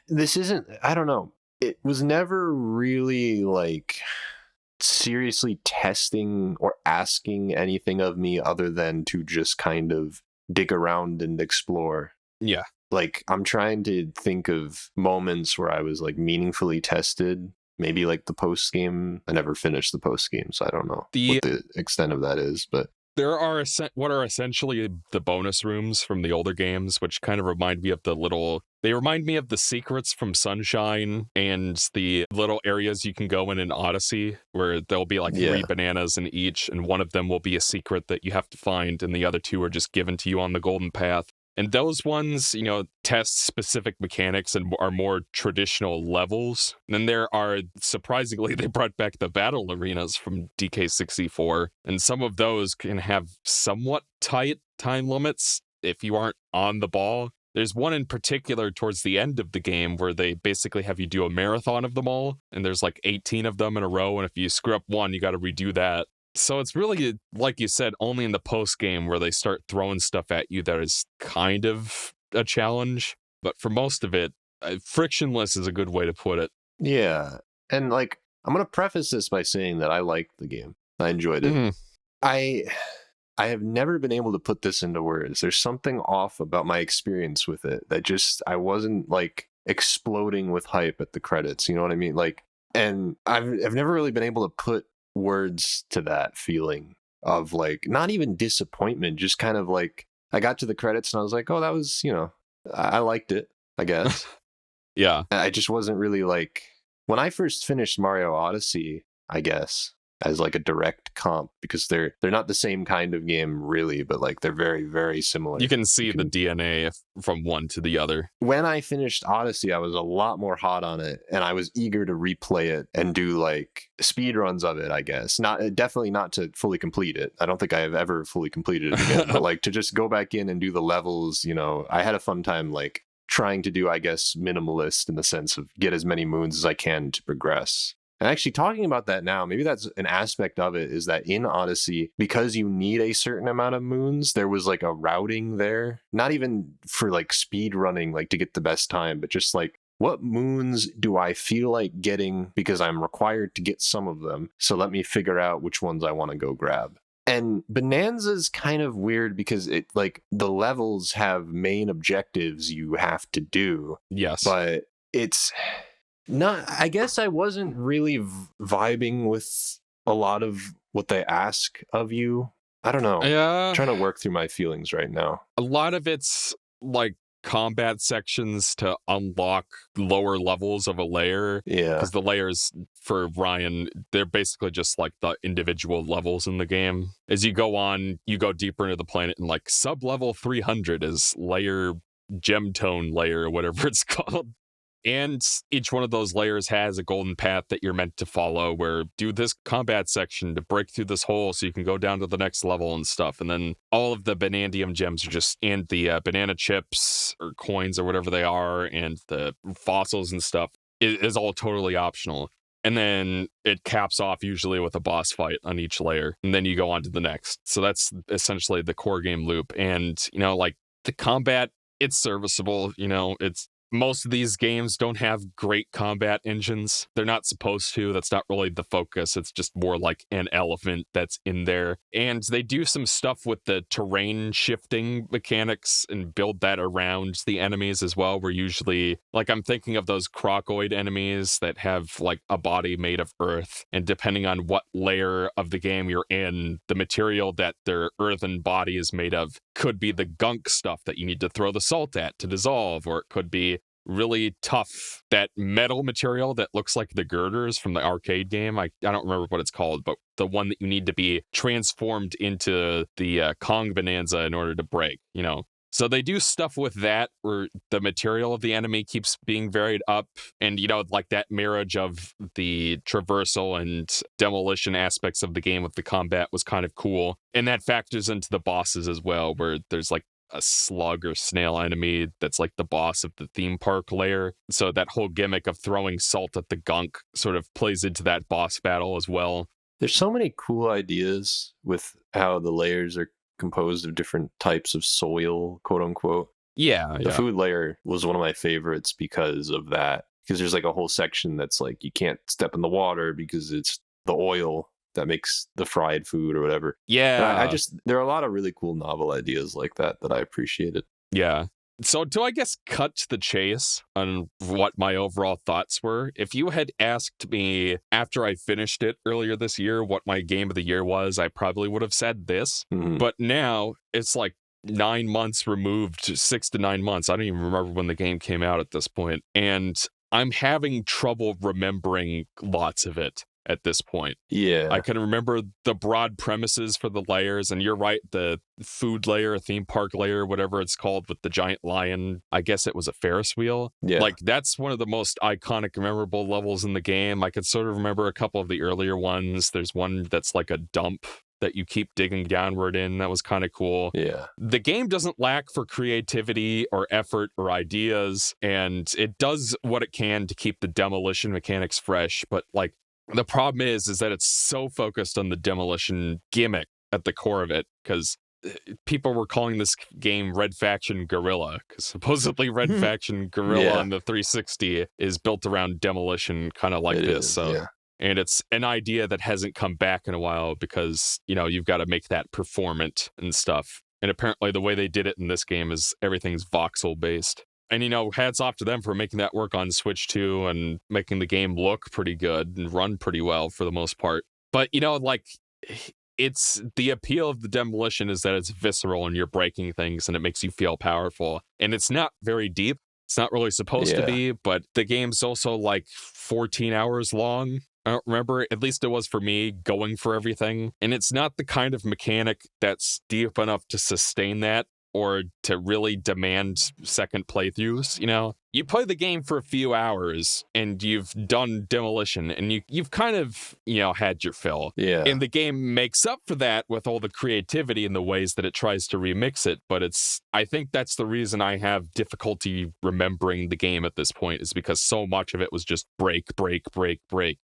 this isn't, I don't know, it was never really like seriously testing or asking anything of me other than to just kind of dig around and explore. Yeah. Like, I'm trying to think of moments where I was like meaningfully tested. Maybe like the post game. I never finished the post game, so I don't know what the extent of that is. But there are what are essentially the bonus rooms from the older games, which kind of remind me of they remind me of the secrets from Sunshine and the little areas you can go in Odyssey, where there'll be like 3 bananas in each, and one of them will be a secret that you have to find, and the other 2 are just given to you on the golden path. And those ones, you know, test specific mechanics and are more traditional levels. And then there are, surprisingly, they brought back the battle arenas from DK64. And some of those can have somewhat tight time limits if you aren't on the ball. There's one in particular towards the end of the game where they basically have you do a marathon of them all. And there's like 18 of them in a row. And if you screw up one, you got to redo that. So it's really, like you said, only in the post game where they start throwing stuff at you that is kind of a challenge. But for most of it, frictionless is a good way to put it. Yeah. And like, I'm going to preface this by saying that I liked the game. I enjoyed it. I have never been able to put this into words. There's something off about my experience with it that just, I wasn't like exploding with hype at the credits. You know what I mean? Like, and I've never really been able to put words to that feeling of like, not even disappointment, just kind of like, I got to the credits and I was like, oh, that was, you know, I liked it, I guess. Yeah. I just wasn't really like, when I first finished Mario Odyssey, I guess, as like a direct comp, because they're not the same kind of game really, but like they're very, very similar. You can see the DNA from one to the other. When I finished Odyssey, I was a lot more hot on it, and I was eager to replay it and do like speed runs of it, I guess. Definitely not to fully complete it. I don't think I have ever fully completed it again, but like to just go back in and do the levels, you know, I had a fun time like trying to do, I guess, minimalist in the sense of get as many moons as I can to progress. And actually talking about that now, maybe that's an aspect of it, is that in Odyssey, because you need a certain amount of moons, there was like a routing there, not even for like speed running, like to get the best time, but just like, what moons do I feel like getting because I'm required to get some of them? So let me figure out which ones I want to go grab. And Bananza's kind of weird because it like the levels have main objectives you have to do. Yes. But it's not, I guess I wasn't really vibing with a lot of what they ask of you. I don't know. Yeah. I'm trying to work through my feelings right now. A lot of it's like combat sections to unlock lower levels of a layer. Yeah. Because the layers for Ryan, they're basically just like the individual levels in the game. As you go on, you go deeper into the planet, and like sub-level 300 is layer gemtone layer, or whatever it's called. And each one of those layers has a golden path that you're meant to follow, where do this combat section to break through this hole so you can go down to the next level and stuff. And then all of the Banandium gems are just, and the banana chips or coins or whatever they are, and the fossils and stuff is all totally optional. And then it caps off usually with a boss fight on each layer. And then you go on to the next. So that's essentially the core game loop. And, you know, like the combat, it's serviceable, you know, most of these games don't have great combat engines. They're not supposed to. That's not really the focus. It's just more like an elephant that's in there. And they do some stuff with the terrain shifting mechanics and build that around the enemies as well, where usually, like I'm thinking of those crocoid enemies that have like a body made of earth. And depending on what layer of the game you're in, the material that their earthen body is made of could be the gunk stuff that you need to throw the salt at to dissolve, or it could be really tough, that metal material that looks like the girders from the arcade game. I don't remember what it's called, but the one that you need to be transformed into the Kong Bananza in order to break, you know. So they do stuff with that where the material of the enemy keeps being varied up, and, you know, like that marriage of the traversal and demolition aspects of the game with the combat was kind of cool. And that factors into the bosses as well, where there's like a slug or snail enemy that's like the boss of the theme park layer. So that whole gimmick of throwing salt at the gunk sort of plays into that boss battle as well. There's so many cool ideas with how the layers are composed of different types of soil, quote unquote. Yeah. The food layer was one of my favorites because of that. Because there's like a whole section that's like you can't step in the water because it's the oil that makes the fried food or whatever. Yeah. And I just, there are a lot of really cool novel ideas like that I appreciated. Yeah. So to, I guess, cut to the chase on what my overall thoughts were, if you had asked me after I finished it earlier this year what my game of the year was, I probably would have said this. Mm-hmm. But now it's like 9 months removed, 6 to 9 months. I don't even remember when the game came out at this point. And I'm having trouble remembering lots of it at this point. Yeah. I can remember the broad premises for the layers, and you're right, the food layer, theme park layer, whatever it's called, with the giant lion. I guess it was a Ferris wheel. Yeah. Like, that's one of the most iconic, memorable levels in the game. I could sort of remember a couple of the earlier ones. There's one that's like a dump that you keep digging downward in. That was kind of cool. Yeah. The game doesn't lack for creativity or effort or ideas, and it does what it can to keep the demolition mechanics fresh, but like, the problem is that it's so focused on the demolition gimmick at the core of it, because people were calling this game Red Faction Guerrilla, because supposedly Red Faction Guerrilla on the 360 is built around demolition, kind of like It this. is, So, yeah. and it's an idea that hasn't come back in a while because, you know, you've got to make that performant and stuff. And apparently the way they did it in this game is everything's voxel based. And, you know, hats off to them for making that work on Switch 2 and making the game look pretty good and run pretty well for the most part. But, you know, like, it's the appeal of the demolition is that it's visceral and you're breaking things and it makes you feel powerful. And it's not very deep. It's not really supposed to be, but the game's also like 14 hours long. I don't remember, at least it was for me, going for everything. And it's not the kind of mechanic that's deep enough to sustain that, or to really demand second playthroughs. You know, you play the game for a few hours and you've done demolition and you've kind of, you know, had your fill. Yeah. And the game makes up for that with all the creativity and the ways that it tries to remix it. But I think that's the reason I have difficulty remembering the game at this point, is because so much of it was just break,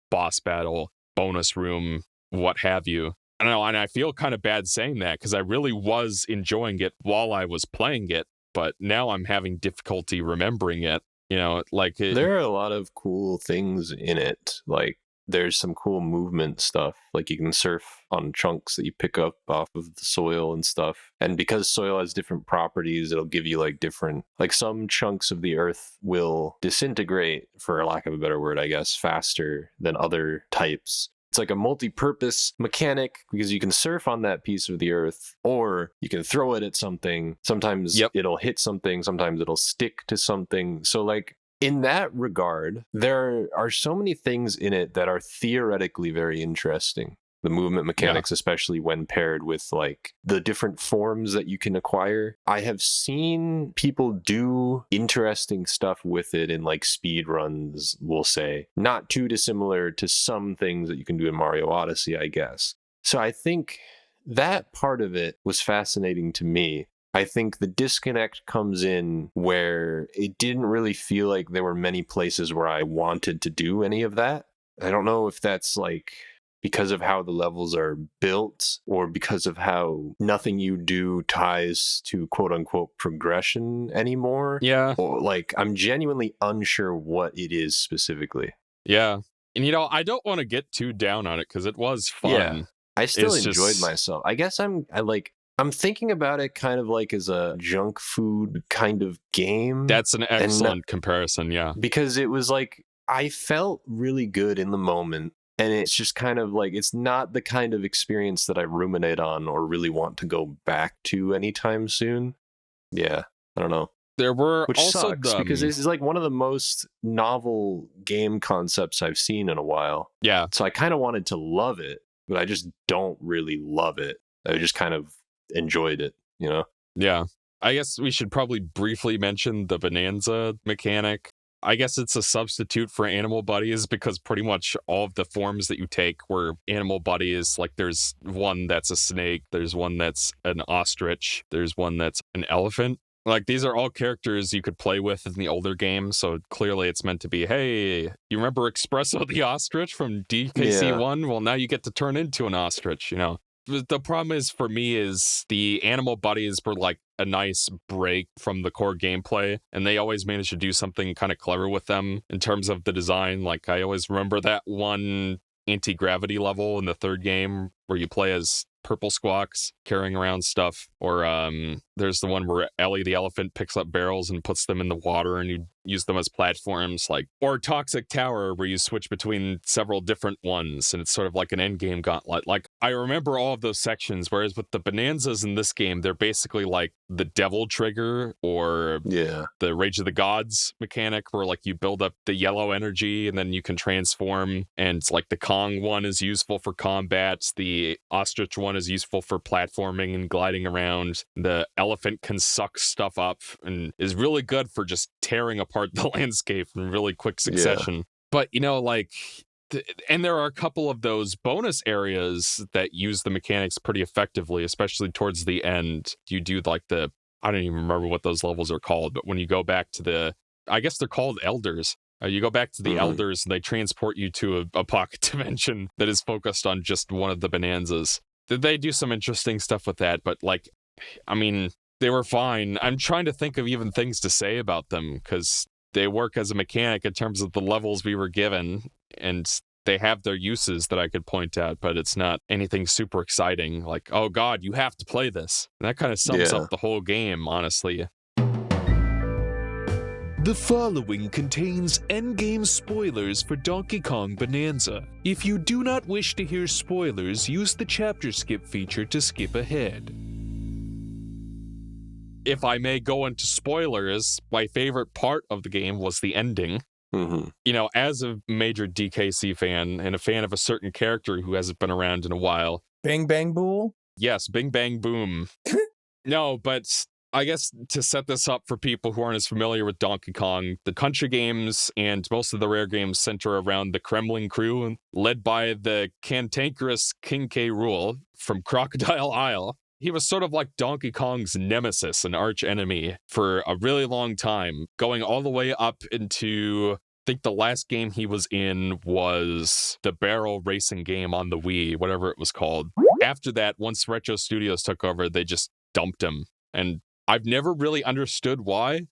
boss battle, bonus room, what have you. I don't know, and I feel kind of bad saying that because I really was enjoying it while I was playing it, but now I'm having difficulty remembering it. You know, like there are a lot of cool things in it. Like, there's some cool movement stuff. Like, you can surf on chunks that you pick up off of the soil and stuff. And because soil has different properties, it'll give you like different, like some chunks of the earth will disintegrate, for lack of a better word, I guess, faster than other types. It's like a multi-purpose mechanic because you can surf on that piece of the earth, or you can throw it at something. Sometimes it'll hit something, sometimes it'll stick to something. So like, in that regard, there are so many things in it that are theoretically very interesting. The movement mechanics, especially when paired with like the different forms that you can acquire. I have seen people do interesting stuff with it in like speed runs, we'll say. Not too dissimilar to some things that you can do in Mario Odyssey, I guess. So I think that part of it was fascinating to me. I think the disconnect comes in where it didn't really feel like there were many places where I wanted to do any of that. I don't know if that's like because of how the levels are built, or because of how nothing you do ties to quote unquote progression anymore. Yeah. Or like, I'm genuinely unsure what it is specifically. Yeah. And, you know, I don't want to get too down on it because it was fun. Yeah. I still It's enjoyed just- myself. I guess I'm thinking about it kind of like as a junk food kind of game. That's an excellent comparison. Yeah. Because it was like, I felt really good in the moment. And it's just kind of like, it's not the kind of experience that I ruminate on or really want to go back to anytime soon. Yeah, I don't know. There were which also sucks because this is like one of the most novel game concepts I've seen in a while. Yeah. So I kind of wanted to love it, but I just don't really love it. I just kind of enjoyed it, you know? Yeah. I guess we should probably briefly mention the Bananza mechanic. I guess it's a substitute for animal buddies because pretty much all of the forms that you take were animal buddies. Like there's one that's a snake, there's one that's an ostrich, there's one that's an elephant. Like these are all characters you could play with in the older games, so clearly it's meant to be, hey, you remember Espresso the ostrich from DKC1? Yeah. Well, now you get to turn into an ostrich, you know? The problem is for me is the animal buddies were like a nice break from the core gameplay, and they always managed to do something kind of clever with them in terms of the design. Like I always remember that one anti-gravity level in the third game where you play as purple squawks carrying around stuff, or there's the one where Ellie the elephant picks up barrels and puts them in the water and you use them as platforms, like, or Toxic Tower where you switch between several different ones and it's sort of like an endgame gauntlet. Like I remember all of those sections, whereas with the Bananzas in this game, they're basically like the devil trigger or the Rage of the Gods mechanic where like you build up the yellow energy and then you can transform, and it's like the Kong one is useful for combat, the ostrich one is useful for platforming and gliding around, the elephant can suck stuff up and is really good for just tearing apart the landscape in really quick succession. But you know, like and there are a couple of those bonus areas that use the mechanics pretty effectively, especially towards the end. You do like the, I don't even remember what those levels are called, but when you go back to the, I guess they're called elders. You go back to the elders and they transport you to a pocket dimension that is focused on just one of the Bananzas. They do some interesting stuff with that, but like, I mean, they were fine. I'm trying to think of even things to say about them because they work as a mechanic in terms of the levels we were given, and they have their uses that I could point out, but it's not anything super exciting. Like, oh God, you have to play this. And that kind of sums up the whole game, honestly. The following contains endgame spoilers for Donkey Kong Bananza. If you do not wish to hear spoilers, use the chapter skip feature to skip ahead. If I may go into spoilers, my favorite part of the game was the ending. You know, as a major DKC fan and a fan of a certain character who hasn't been around in a while. Bing Bang Bool? Yes, Bing Bang Boom. No, but I guess to set this up for people who aren't as familiar with Donkey Kong, the country games and most of the rare games center around the Kremling crew, led by the cantankerous King K. Rool from Crocodile Isle. He was sort of like Donkey Kong's nemesis and arch enemy for a really long time, going all the way up into, I think the last game he was in was the barrel racing game on the Wii, whatever it was called. After that, once Retro Studios took over, they just dumped him. And I've never really understood why,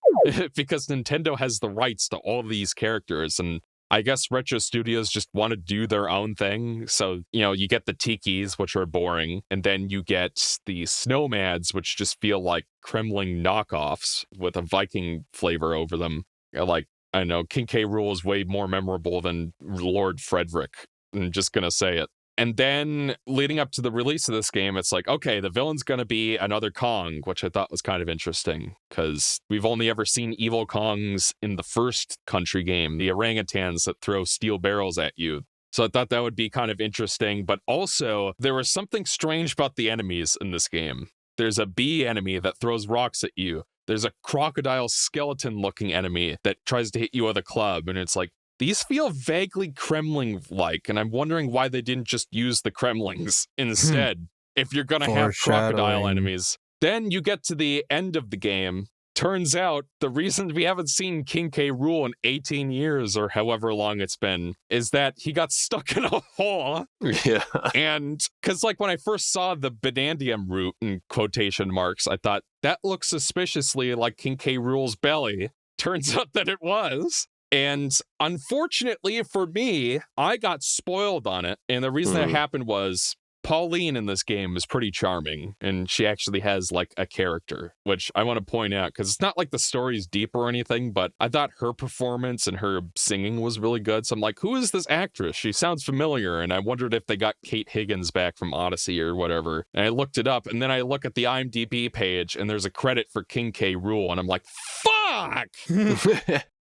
because Nintendo has the rights to all these characters, and I guess Retro Studios just want to do their own thing. So, you know, you get the Tikis, which are boring, and then you get the Snowmads, which just feel like Kremling knockoffs with a Viking flavor over them. Like, I don't know, King K. Rool is way more memorable than Lord Frederick. I'm just going to say it. And then leading up to the release of this game, it's like, okay, the villain's going to be another Kong, which I thought was kind of interesting because we've only ever seen evil Kongs in the first country game, the orangutans that throw steel barrels at you. So I thought that would be kind of interesting. But also, there was something strange about the enemies in this game. There's a bee enemy that throws rocks at you. There's a crocodile skeleton-looking enemy that tries to hit you with a club. And it's like, these feel vaguely Kremling-like, and I'm wondering why they didn't just use the Kremlings instead, if you're going to have crocodile enemies. Then you get to the end of the game. Turns out, the reason we haven't seen King K. Rool in 18 years, or however long it's been, is that he got stuck in a hole. Yeah. And, because like when I first saw the Banandium root, in quotation marks, I thought, that looks suspiciously like King K. Rool's belly. Turns out that it was. And unfortunately for me, I got spoiled on it. And the reason that happened was Pauline in this game is pretty charming, and she actually has like a character, which I want to point out because it's not like the story's deep or anything, but I thought her performance and her singing was really good. So I'm like, who is this actress? She sounds familiar, and I wondered if they got Kate Higgins back from Odyssey or whatever. And I looked it up, and then I look at the IMDb page, and there's a credit for King K. Rool, and I'm like, fuck!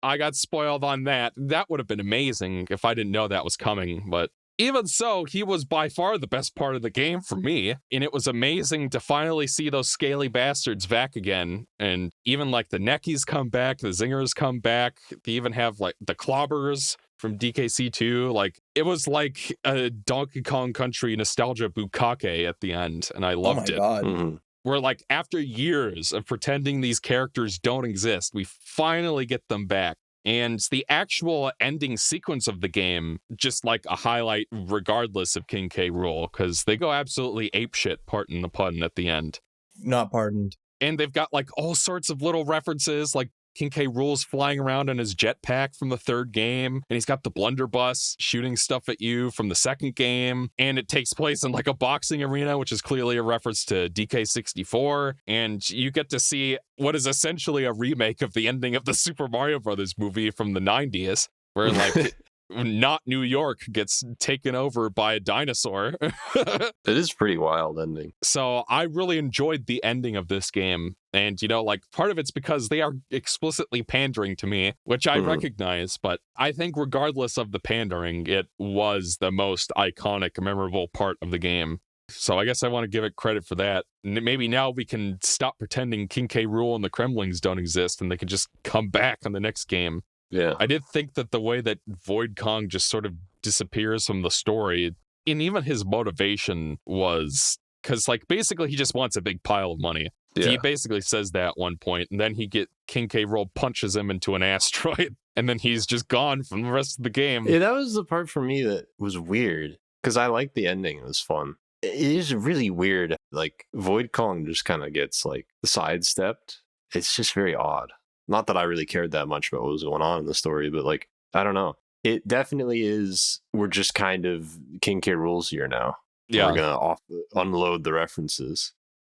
I got spoiled on that. That would have been amazing if I didn't know that was coming, but even so, he was by far the best part of the game for me, and it was amazing to finally see those scaly bastards back again, and even like the Neckies come back, the Zingers come back, they even have like the Clobbers from DKC2, like it was like a Donkey Kong Country nostalgia bukkake at the end, and I loved it. God. Mhm. Where like after years of pretending these characters don't exist, we finally get them back. And the actual ending sequence of the game, just like a highlight regardless of King K. Rool, because they go absolutely apeshit, pardon the pun, at the end. Not pardoned. And they've got like all sorts of little references, like King K. Rool's flying around in his jetpack from the third game, and he's got the blunderbuss shooting stuff at you from the second game, and it takes place in like a boxing arena, which is clearly a reference to DK64, and you get to see what is essentially a remake of the ending of the Super Mario Brothers movie from the 90s, where like not New York gets taken over by a dinosaur. It is pretty wild ending. So I really enjoyed the ending of this game. And, you know, like part of it's because they are explicitly pandering to me, which I recognize. But I think regardless of the pandering, it was the most iconic, memorable part of the game. So I guess I want to give it credit for that. Maybe now we can stop pretending King K. Rool and the Kremlings don't exist and they can just come back on the next game. Yeah. I did think that the way that Void Kong just sort of disappears from the story, and even his motivation was, because like basically he just wants a big pile of money. Yeah. He basically says that at one point, and then King K. Rool punches him into an asteroid, and then he's just gone from the rest of the game. Yeah, that was the part for me that was weird, because I liked the ending. It was fun. It is really weird. Like, Void Kong just kind of gets, like, sidestepped. It's just very odd. Not that I really cared that much about what was going on in the story, but, like, I don't know. It definitely is, we're just kind of King K. Rool's here now. Yeah. We're going to unload the references.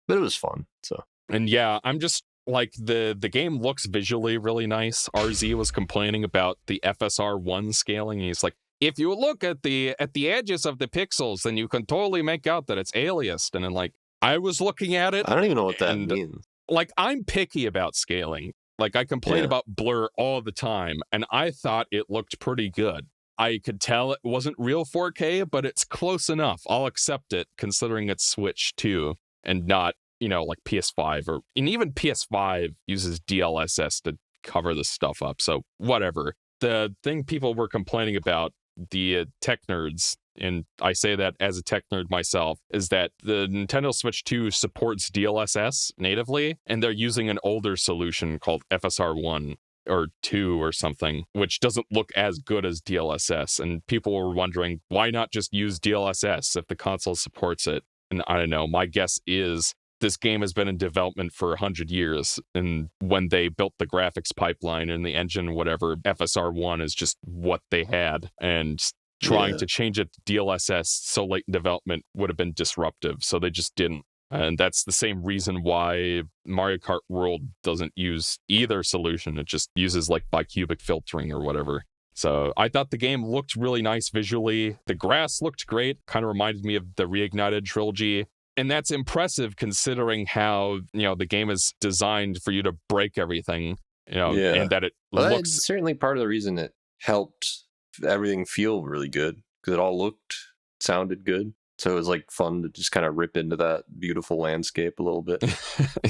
But it was fun, so. And yeah, I'm just, like, the game looks visually really nice. RZ was complaining about the FSR1 scaling. He's like, if you look at the edges of the pixels, then you can totally make out that it's aliased. And then, like, I was looking at it. I don't even know what that and, means. Like, I'm picky about scaling. Like, I complain about blur all the time, and I thought it looked pretty good. I could tell it wasn't real 4K, but it's close enough. I'll accept it, considering it's Switch 2 and not, you know, like PS5 and even PS5 uses DLSS to cover this stuff up. So whatever. The thing people were complaining about, the tech nerds, and I say that as a tech nerd myself, is that the Nintendo Switch 2 supports DLSS natively, and they're using an older solution called FSR1 or 2 or something, which doesn't look as good as DLSS. And people were wondering, why not just use DLSS if the console supports it? And I don't know, my guess is this game has been in development for 100 years, and when they built the graphics pipeline and the engine, whatever, FSR1 is just what they had, and trying to change it to DLSS so late in development would have been disruptive, so they just didn't. And that's the same reason why Mario Kart World doesn't use either solution. It just uses like bicubic filtering or whatever. So I thought the game looked really nice visually. The grass looked great, kind of reminded me of the Reignited trilogy. And that's impressive considering how, you know, the game is designed for you to break everything, you know, and that it looks... That's certainly part of the reason it helped everything feel really good, because it all sounded good. So it was like fun to just kind of rip into that beautiful landscape a little bit.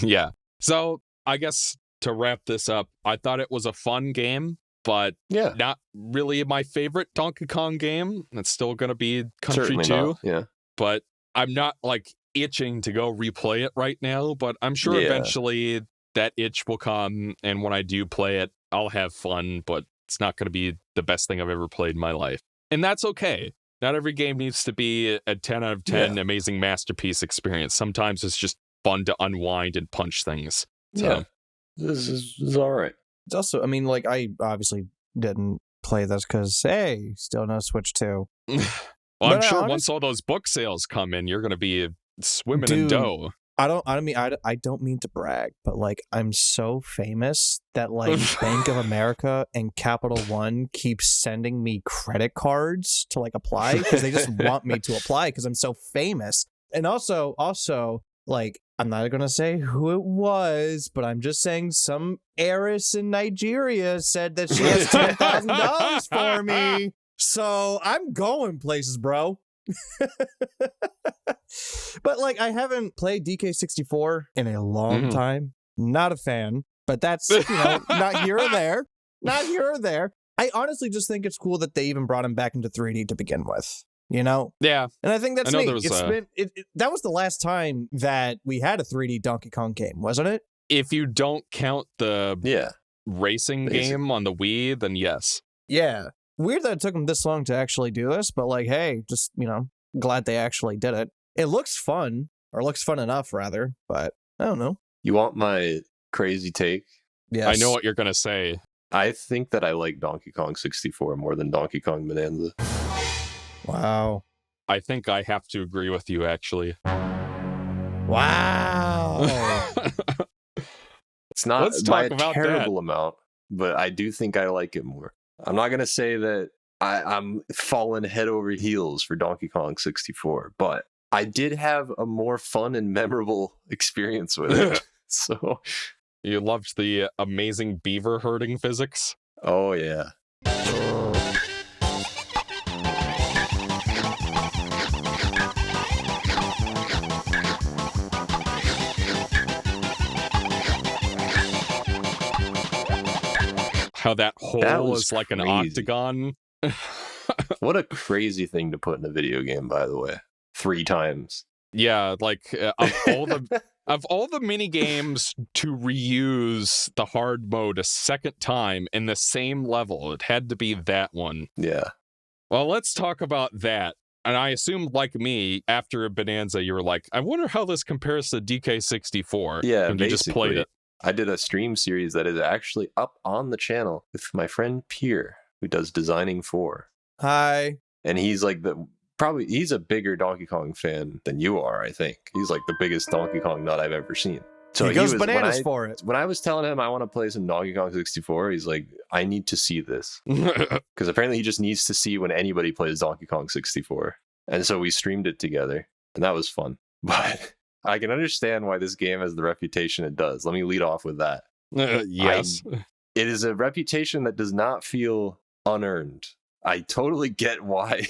Yeah. So I guess to wrap this up, I thought it was a fun game, but not really my favorite Donkey Kong game. It's still going to be Country 2. Yeah. But I'm not like itching to go replay it right now, but I'm sure eventually that itch will come, and when I do play it, I'll have fun, but it's not going to be the best thing I've ever played in my life. And that's okay. Not every game needs to be a 10 out of 10 amazing masterpiece experience. Sometimes it's just fun to unwind and punch things. So. Yeah. This is all right. It's also, I mean, like, I obviously didn't play this because, hey, still no Switch 2. Well, I'm But sure once all those book sales come in, you're going to be swimming in Dude. dough. I don't mean to brag, but like I'm so famous that like Bank of America and Capital One keep sending me credit cards to like apply because they just want me to apply because I'm so famous. And also like I'm not gonna say who it was, but I'm just saying some heiress in Nigeria said that she has $10,000 for me. So I'm going places, bro. But like I haven't played DK64 in a long time. Not a fan, but that's, not here or there. Not here or there. I honestly just think it's cool that they even brought him back into 3D to begin with. Yeah. And I think that's neat. There was, that was the last time that we had a 3D Donkey Kong game, wasn't it? If you don't count the racing game on the Wii, then yes. Yeah. Weird that it took them this long to actually do this, but like, hey, just, glad they actually did it. It looks fun, or looks fun enough, rather, but I don't know. You want my crazy take? Yes. I know what you're going to say. I think that I like Donkey Kong 64 more than Donkey Kong Bonanza. Wow. I think I have to agree with you, actually. Wow. It's not Let's by talk a about terrible amount, but I do think I like it more. I'm not going to say that I'm falling head over heels for Donkey Kong 64, but I did have a more fun and memorable experience with it. So You loved the amazing beaver herding physics? Oh, yeah. How that hole was is like an crazy. octagon? What a crazy thing to put in a video game, by the way. 3 times. Yeah, like of all the mini games to reuse the hard mode a second time in the same level, it had to be that one. Yeah. Well, let's talk about that. And I assume, like me, after Bonanza, you were like, I wonder how this compares to DK64. Yeah, and you just played it. I did a stream series that is actually up on the channel with my friend Pierre, who does Designing 4. Hi. And he's like he's a bigger Donkey Kong fan than you are, I think. He's like the biggest Donkey Kong nut I've ever seen. So he goes bananas for it. When I was telling him I want to play some Donkey Kong 64, he's like, I need to see this. Because apparently he just needs to see when anybody plays Donkey Kong 64. And so we streamed it together, and that was fun. But I can understand why this game has the reputation it does. Let me lead off with that. Yes. It is a reputation that does not feel unearned. I totally get why.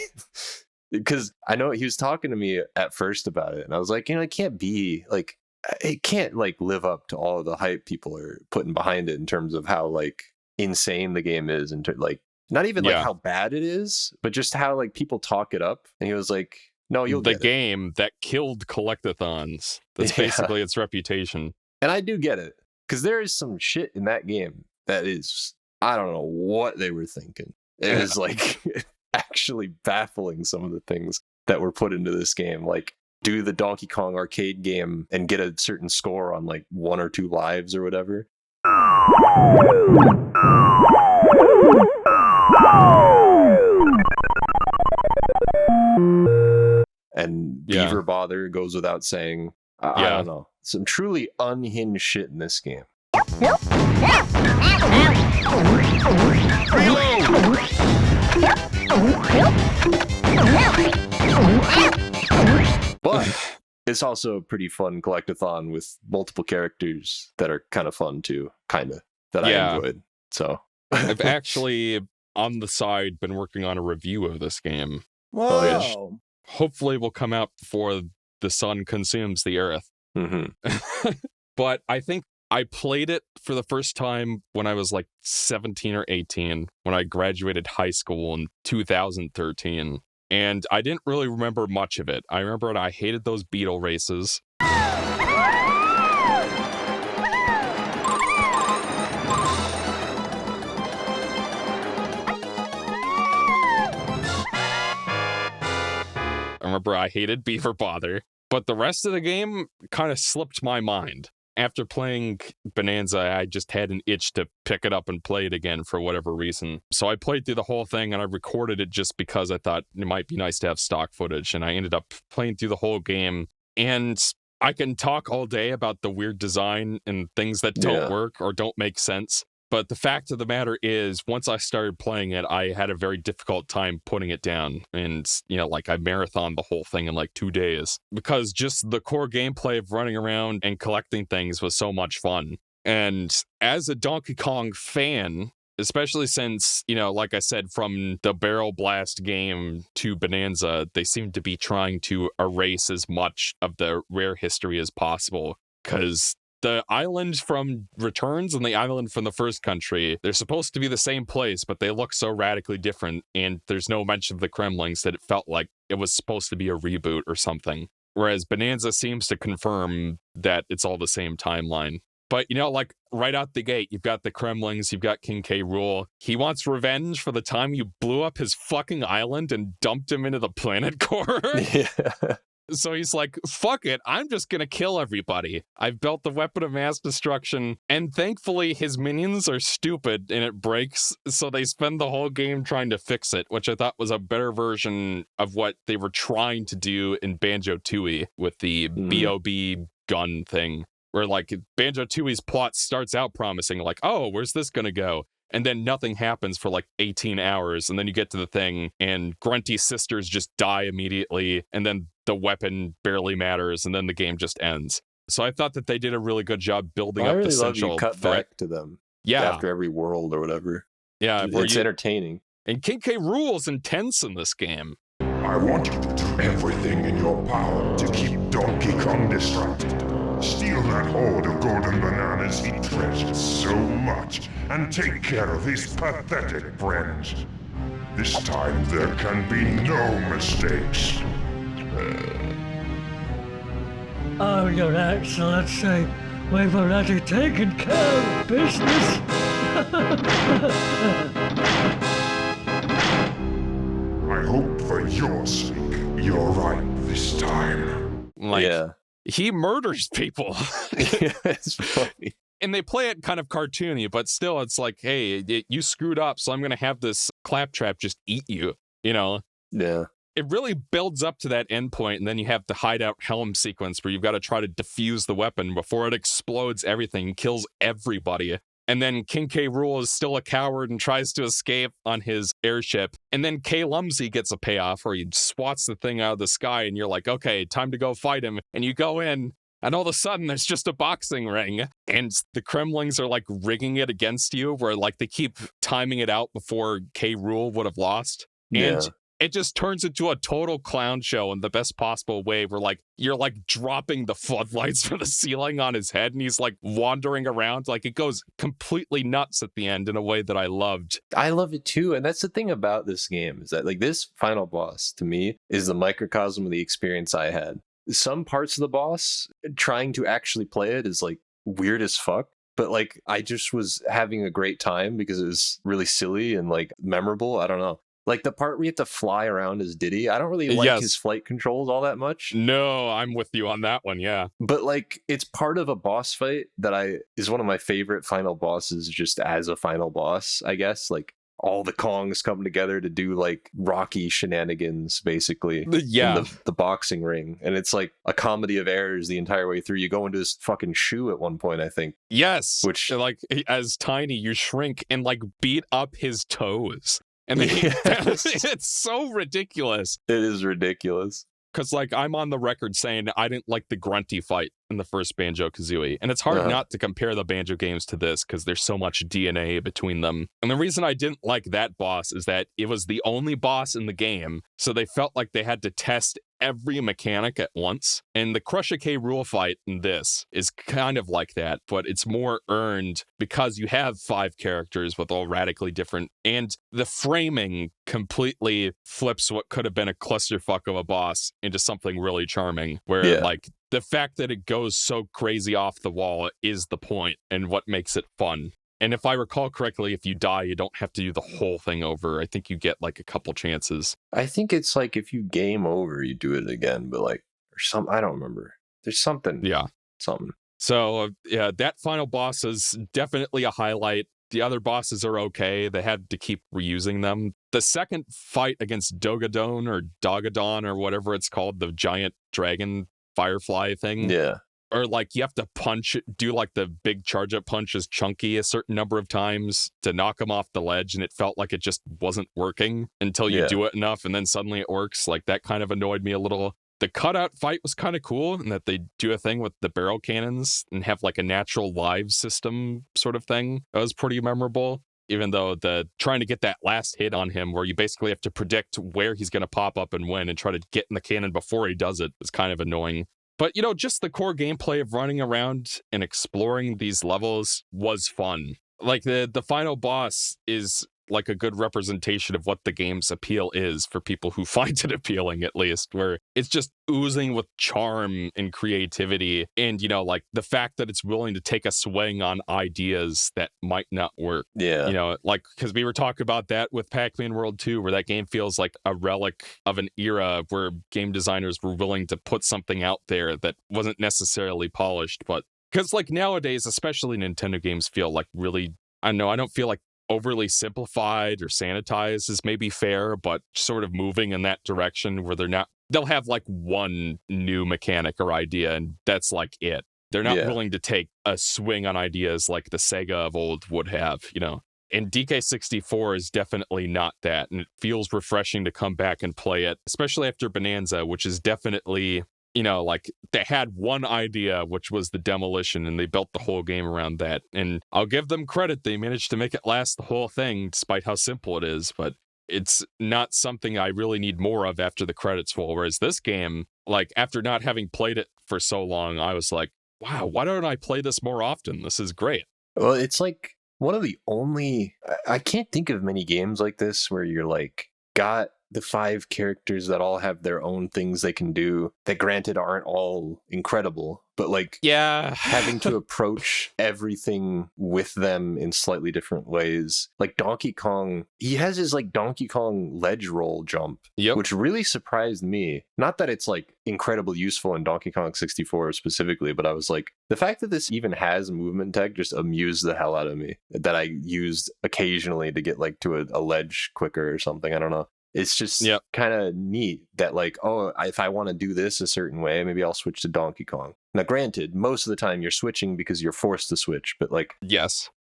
Because I know he was talking to me at first about it, and I was like, it can't be like, it can't like live up to all of the hype people are putting behind it in terms of how like insane the game is, and like not even like how bad it is, but just how like people talk it up. And he was like, no, you'll get the game that killed collectathons. That's basically its reputation. And I do get it, because there is some shit in that game that is, I don't know what they were thinking. It was like actually baffling, some of the things that were put into this game. Like, do the Donkey Kong arcade game and get a certain score on like 1 or 2 lives or whatever. And Beaver Bother goes without saying. I don't know. Some truly unhinged shit in this game. But it's also a pretty fun collectathon with multiple characters that are kind of fun too, I enjoyed. So I've actually, on the side, been working on a review of this game. Whoa. Hopefully will come out before the sun consumes the earth. Mm-hmm. But I think I played it for the first time when I was like 17 or 18, when I graduated high school in 2013. And I didn't really remember much of it. I remember I hated those beetle races. I remember I hated Beaver Bother. But the rest of the game kind of slipped my mind. after playing Bananza, I just had an itch to pick it up and play it again for whatever reason. So I played through the whole thing and I recorded it just because I thought it might be nice to have stock footage. And I ended up playing through the whole game. And I can talk all day about the weird design and things that don't work or don't make sense. But the fact of the matter is, once I started playing it, I had a very difficult time putting it down. And, you know, like I marathoned the whole thing in like 2 days because just the core gameplay of running around and collecting things was so much fun. And as a Donkey Kong fan, especially since, you know, like I said, from the Barrel Blast game to Bananza, they seem to be trying to erase as much of the Rare history as possible because the island from Returns and the island from the first country, they're supposed to be the same place, but they look so radically different, and there's no mention of the Kremlings that it felt like it was supposed to be a reboot or something. Whereas Bananza seems to confirm that it's all the same timeline. But, you know, like, right out the gate, you've got the Kremlings, you've got King K. Rool. He wants revenge for the time you blew up his fucking island and dumped him into the planet core. Yeah. So he's like, fuck it, I'm just gonna kill everybody. I've built the weapon of mass destruction, and thankfully his minions are stupid and it breaks, so they spend the whole game trying to fix it, which I thought was a better version of what they were trying to do in Banjo-Tooie with the BOB gun thing, where like Banjo-Tooie's plot starts out promising, like, oh, where's this gonna go? And then nothing happens for like 18 hours, and then you get to the thing, and Grunty's sisters just die immediately, and then the weapon barely matters, and then the game just ends. So I thought that they did a really good job building up the central love you cut threat. back to them Yeah. after every world or whatever. Yeah, It's entertaining. And King K. Rool's intense in this game. I want you to do everything in your power to keep Donkey Kong distracted. Steal that hoard of golden bananas he treasured so much, and take care of his pathetic friends. This time there can be no mistakes. Oh, Your Excellency, we've already taken care of business. I hope for your sake you're right this time. Like, Yeah. he murders people. It's funny. And they play it kind of cartoony, but still it's like, hey, you screwed up, so I'm going to have this claptrap just eat you, you know? Yeah. It really builds up to that end point, and then you have the hideout helm sequence where you've got to try to defuse the weapon before it explodes everything and kills everybody. And then King K. Rool is still a coward and tries to escape on his airship. And then K. Lumsy gets a payoff where he swats the thing out of the sky, and you're like, okay, time to go fight him. And you go in, and all of a sudden there's just a boxing ring, and the Kremlings are like rigging it against you, where like they keep timing it out before K. Rool would have lost. And it just turns into a total clown show in the best possible way, where like you're like dropping the floodlights from the ceiling on his head, and he's like wandering around. Like, it goes completely nuts at the end in a way that I loved. I love it too. And that's the thing about this game, is that like this final boss to me is the microcosm of the experience I had. Some parts of the boss, trying to actually play it is like weird as fuck. But like I just was having a great time because it was really silly and like memorable. I don't know. Like the part where you have to fly around as Diddy, I don't really like his flight controls all that much. No, I'm with you on that one, yeah. But like it's part of a boss fight that is one of my favorite final bosses just as a final boss, I guess. Like all the Kongs come together to do like Rocky shenanigans, basically. Yeah. In the boxing ring. And it's like a comedy of errors the entire way through. You go into his fucking shoe at one point, I think. Yes. Which, like, as Tiny, you shrink and like beat up his toes. And then it's so ridiculous. It is ridiculous. Because, like, I'm on the record saying I didn't like the grunty fight in the first Banjo-Kazooie. And it's hard not to compare the Banjo games to this because there's so much DNA between them. And the reason I didn't like that boss is that it was the only boss in the game, so they felt like they had to test every mechanic at once. And the Crusher K. Rool fight in this is kind of like that, but it's more earned because you have 5 characters with all radically different, and the framing completely flips what could have been a clusterfuck of a boss into something really charming, where like the fact that it goes so crazy off the wall is the point and what makes it fun. And if I recall correctly, if you die, you don't have to do the whole thing over. I think you get like a couple chances. I think it's like if you game over, you do it again, but like, or some, I don't remember. There's something. Yeah. Something. So yeah, that final boss is definitely a highlight. The other bosses are okay. They had to keep reusing them. The second fight against Dogadon or whatever it's called, the giant dragon firefly thing. Yeah. Or like you have to do like the big charge up punch as Chunky a certain number of times to knock him off the ledge. And it felt like it just wasn't working until you do it enough. And then suddenly it works. Like that kind of annoyed me a little. The cutout fight was kind of cool in that they do a thing with the barrel cannons and have like a natural live system sort of thing. That was pretty memorable. Even though trying to get that last hit on him where you basically have to predict where he's going to pop up and when and try to get in the cannon before he does it is kind of annoying. But, just the core gameplay of running around and exploring these levels was fun. Like the final boss is like a good representation of what the game's appeal is for people who find it appealing, at least, where it's just oozing with charm and creativity. And, like the fact that it's willing to take a swing on ideas that might not work. Yeah. Like, because we were talking about that with Pac-Man World 2, where that game feels like a relic of an era where game designers were willing to put something out there that wasn't necessarily polished. But because like nowadays, especially Nintendo games feel like really, I don't feel like overly simplified or sanitized is maybe fair, but sort of moving in that direction where they'll have like one new mechanic or idea and that's like it. They're not willing to take a swing on ideas like the Sega of old would have, And DK64 is definitely not that. And it feels refreshing to come back and play it, especially after Bananza, which is definitely, like they had one idea, which was the demolition, and they built the whole game around that. And I'll give them credit. They managed to make it last the whole thing, despite how simple it is. But it's not something I really need more of after the credits roll. Whereas this game, like after not having played it for so long, I was like, wow, why don't I play this more often? This is great. Well, it's like one of the only, I can't think of many games like this where you're like, got the 5 characters that all have their own things they can do that granted aren't all incredible, but like having to approach everything with them in slightly different ways. Like Donkey Kong, he has his like Donkey Kong ledge roll jump, which really surprised me. Not that it's like incredibly useful in Donkey Kong 64 specifically, but I was like, the fact that this even has movement tech just amused the hell out of me, that I used occasionally to get like to a ledge quicker or something. I don't know. It's just kind of neat that like, if I want to do this a certain way, maybe I'll switch to Donkey Kong. Now, granted, most of the time you're switching because you're forced to switch, but like,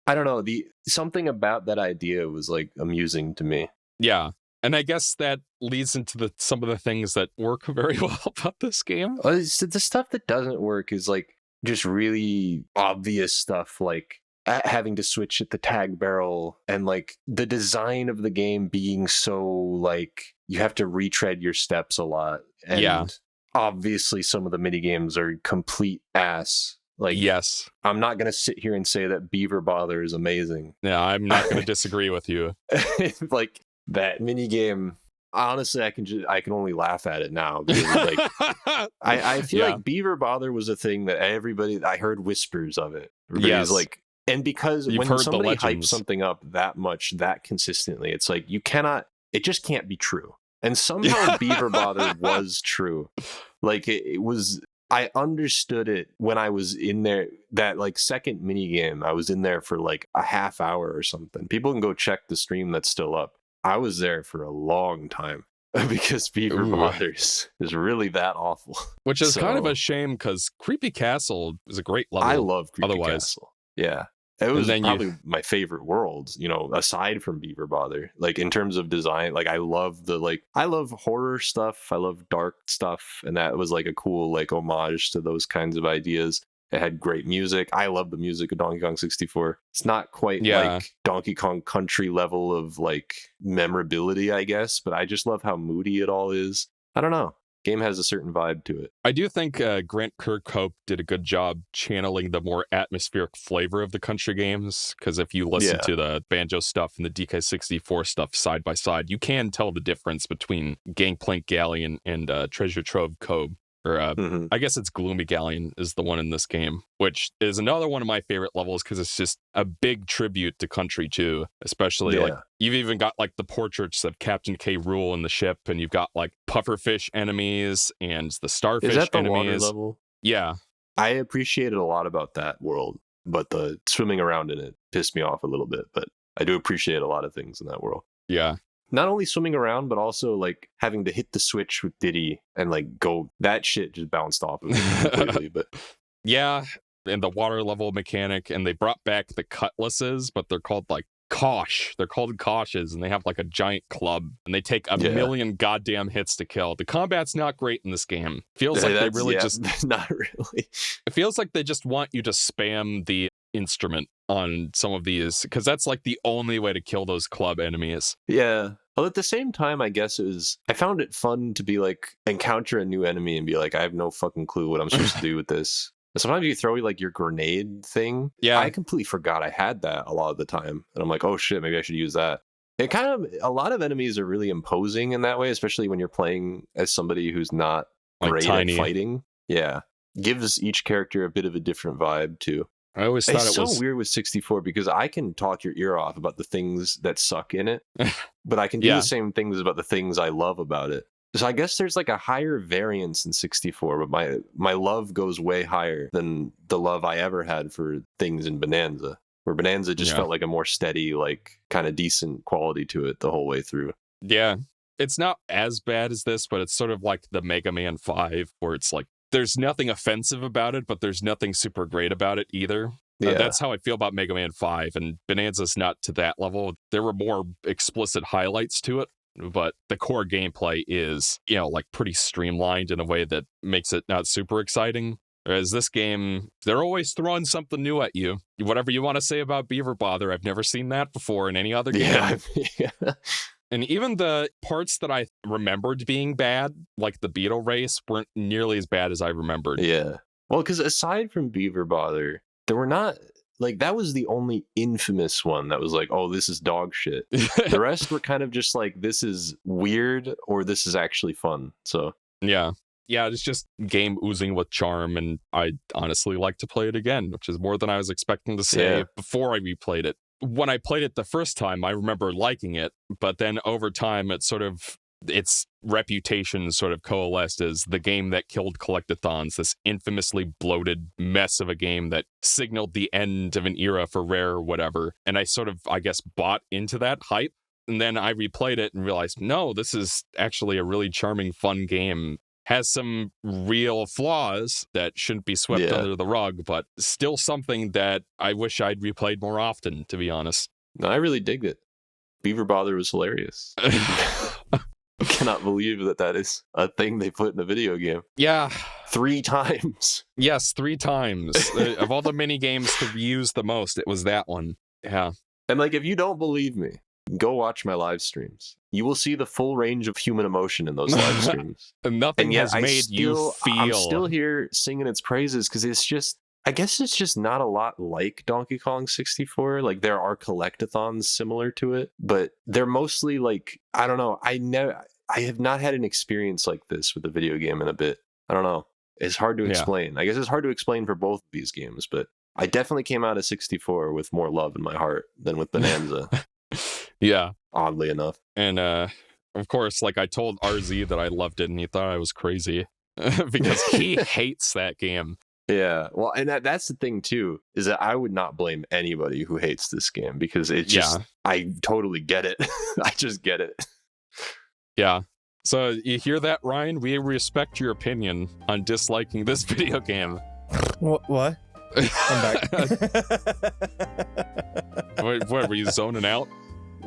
I don't know, something about that idea was like amusing to me. Yeah. And I guess that leads into some of the things that work very well about this game. The stuff that doesn't work is like just really obvious stuff, like having to switch at the tag barrel and like the design of the game being so like you have to retread your steps a lot. And obviously some of the mini games are complete ass. Like, I'm not going to sit here and say that Beaver Bother is amazing. Yeah, I'm not going to disagree with you. Like that mini game, honestly, I can only laugh at it now because like I feel like Beaver Bother was a thing that I heard whispers of it. Everybody's like, and because when somebody hypes something up that much, that consistently, it's like it just can't be true. And somehow Beaver Bother was true. Like it was, I understood it when I was in there, that like second mini game, I was in there for like a half hour or something. People can go check the stream that's still up. I was there for a long time because Beaver Bothers is really that awful. Which is kind of a shame because Creepy Castle is a great level. I love Creepy Castle. Yeah. It was probably my favorite world, aside from Beaver Bother. Like in terms of design, like I love horror stuff. I love dark stuff. And that was like a cool like homage to those kinds of ideas. It had great music. I love the music of Donkey Kong 64. It's not quite like Donkey Kong Country level of like memorability, I guess, but I just love how moody it all is. I don't know. Game has a certain vibe to it. I do think Grant Kirkhope did a good job channeling the more atmospheric flavor of the country games, because if you listen to the banjo stuff and the DK64 stuff side by side, you can tell the difference between Gangplank Galleon and Treasure Trove Cove. Or I guess it's Gloomy Galleon is the one in this game, which is another one of my favorite levels because it's just a big tribute to country too. Especially like you've even got like the portraits of Captain K. Rool in the ship, and you've got like pufferfish enemies and the starfish enemies. Is that the enemies. water level? Yeah. I appreciated a lot about that world, but the swimming around in it pissed me off a little bit. But I do appreciate a lot of things in that world. Yeah. Not only swimming around, but also like having to hit the switch with Diddy and like go. That shit just bounced off of me completely. But yeah, and the water level mechanic, and they brought back the cutlasses, but they're called like Kosh. They're called Koshes, and they have like a giant club, and they take a million goddamn hits to kill. The combat's not great in this game. Feels like they really just not really. It feels like they just want you to spam the instrument on some of these, because that's like the only way to kill those club enemies. Yeah. Well, at the same time, I guess I found it fun to be like, encounter a new enemy and be like, I have no fucking clue what I'm supposed to do with this. Sometimes you throw like your grenade thing. Yeah. I completely forgot I had that a lot of the time. And I'm like, oh shit, maybe I should use that. It kind of, a lot of enemies are really imposing in that way, especially when you're playing as somebody who's not like great tiny. at fighting. Yeah. Gives each character a bit of a different vibe too. I always thought it's it was so weird with 64 because I can talk your ear off about the things that suck in it, but I can do the same things about the things I love about it. So I guess there's like a higher variance in 64, but my love goes way higher than the love I ever had for things in Bananza, where Bananza just felt like a more steady, like kind of decent quality to it the whole way through. Yeah. It's not as bad as this, but it's sort of like the Mega Man 5, where it's like, there's nothing offensive about it, but there's nothing super great about it either. Yeah. That's how I feel about Mega Man 5, and Bananza's not to that level. There were more explicit highlights to it, but the core gameplay is, like pretty streamlined in a way that makes it not super exciting. Whereas this game, they're always throwing something new at you. Whatever you want to say about Beaver Bother, I've never seen that before in any other game. Yeah. And even the parts that I remembered being bad, like the beetle race, weren't nearly as bad as I remembered. Yeah. Well, because aside from Beaver Bother, there were not, like, that was the only infamous one that was like, oh, this is dog shit. The rest were kind of just like, this is weird or this is actually fun. So, yeah, it's just game oozing with charm. And I honestly like to play it again, which is more than I was expecting to say before I replayed it. When I played it the first time, I remember liking it, but then over time, its reputation sort of coalesced as the game that killed collectathons, this infamously bloated mess of a game that signaled the end of an era for Rare or whatever. And I sort of, I guess, bought into that hype. And then I replayed it and realized, no, this is actually a really charming, fun game. Has some real flaws that shouldn't be swept under the rug, but still something that I wish I'd replayed more often, to be honest. No, I really digged it. Beaver Bother was hilarious. I cannot believe that is a thing they put in a video game. Yeah. 3 times. Yes, 3 times. Of all the mini games to reuse the most, it was that one. Yeah. And like, if you don't believe me, go watch my live streams. You will see the full range of human emotion in those live streams. Nothing has made you feel. I'm still here singing its praises because it's just, I guess it's just not a lot like Donkey Kong 64. Like, there are collectathons similar to it, but they're mostly like, I don't know. I have not had an experience like this with a video game in a bit. I don't know. It's hard to explain. I guess it's hard to explain for both of these games, but I definitely came out of 64 with more love in my heart than with Bananza. Yeah. Oddly enough. And of course, like, I told RZ that I loved it and he thought I was crazy because he hates that game. Yeah. Well, and that's the thing too, is that I would not blame anybody who hates this game because it just, I totally get it. I just get it. Yeah. So you hear that, Ryan? We respect your opinion on disliking this video game. What? I'm back. What, were you zoning out?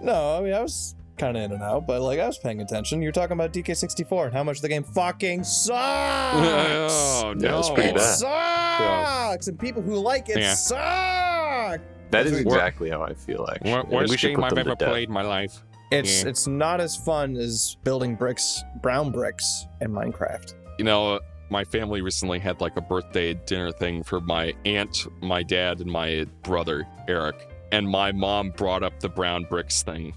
No, I mean, I was kind of in and out, but like, I was paying attention. You're talking about DK64 and how much the game fucking sucks. Oh, no. It's pretty It bad. sucks, and people who like it suck. That is exactly how I feel, actually. Worst game I've ever played in my life. It's not as fun as building brown bricks in Minecraft. You know, my family recently had like a birthday dinner thing for my aunt, my dad, and my brother, Eric. And my mom brought up the brown bricks thing.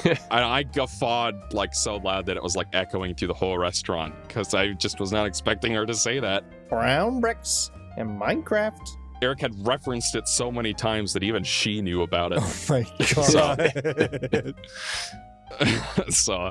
And I guffawed like so loud that it was like echoing through the whole restaurant because I just was not expecting her to say that. Brown bricks in Minecraft. Eric had referenced it so many times that even she knew about it. Oh my god. So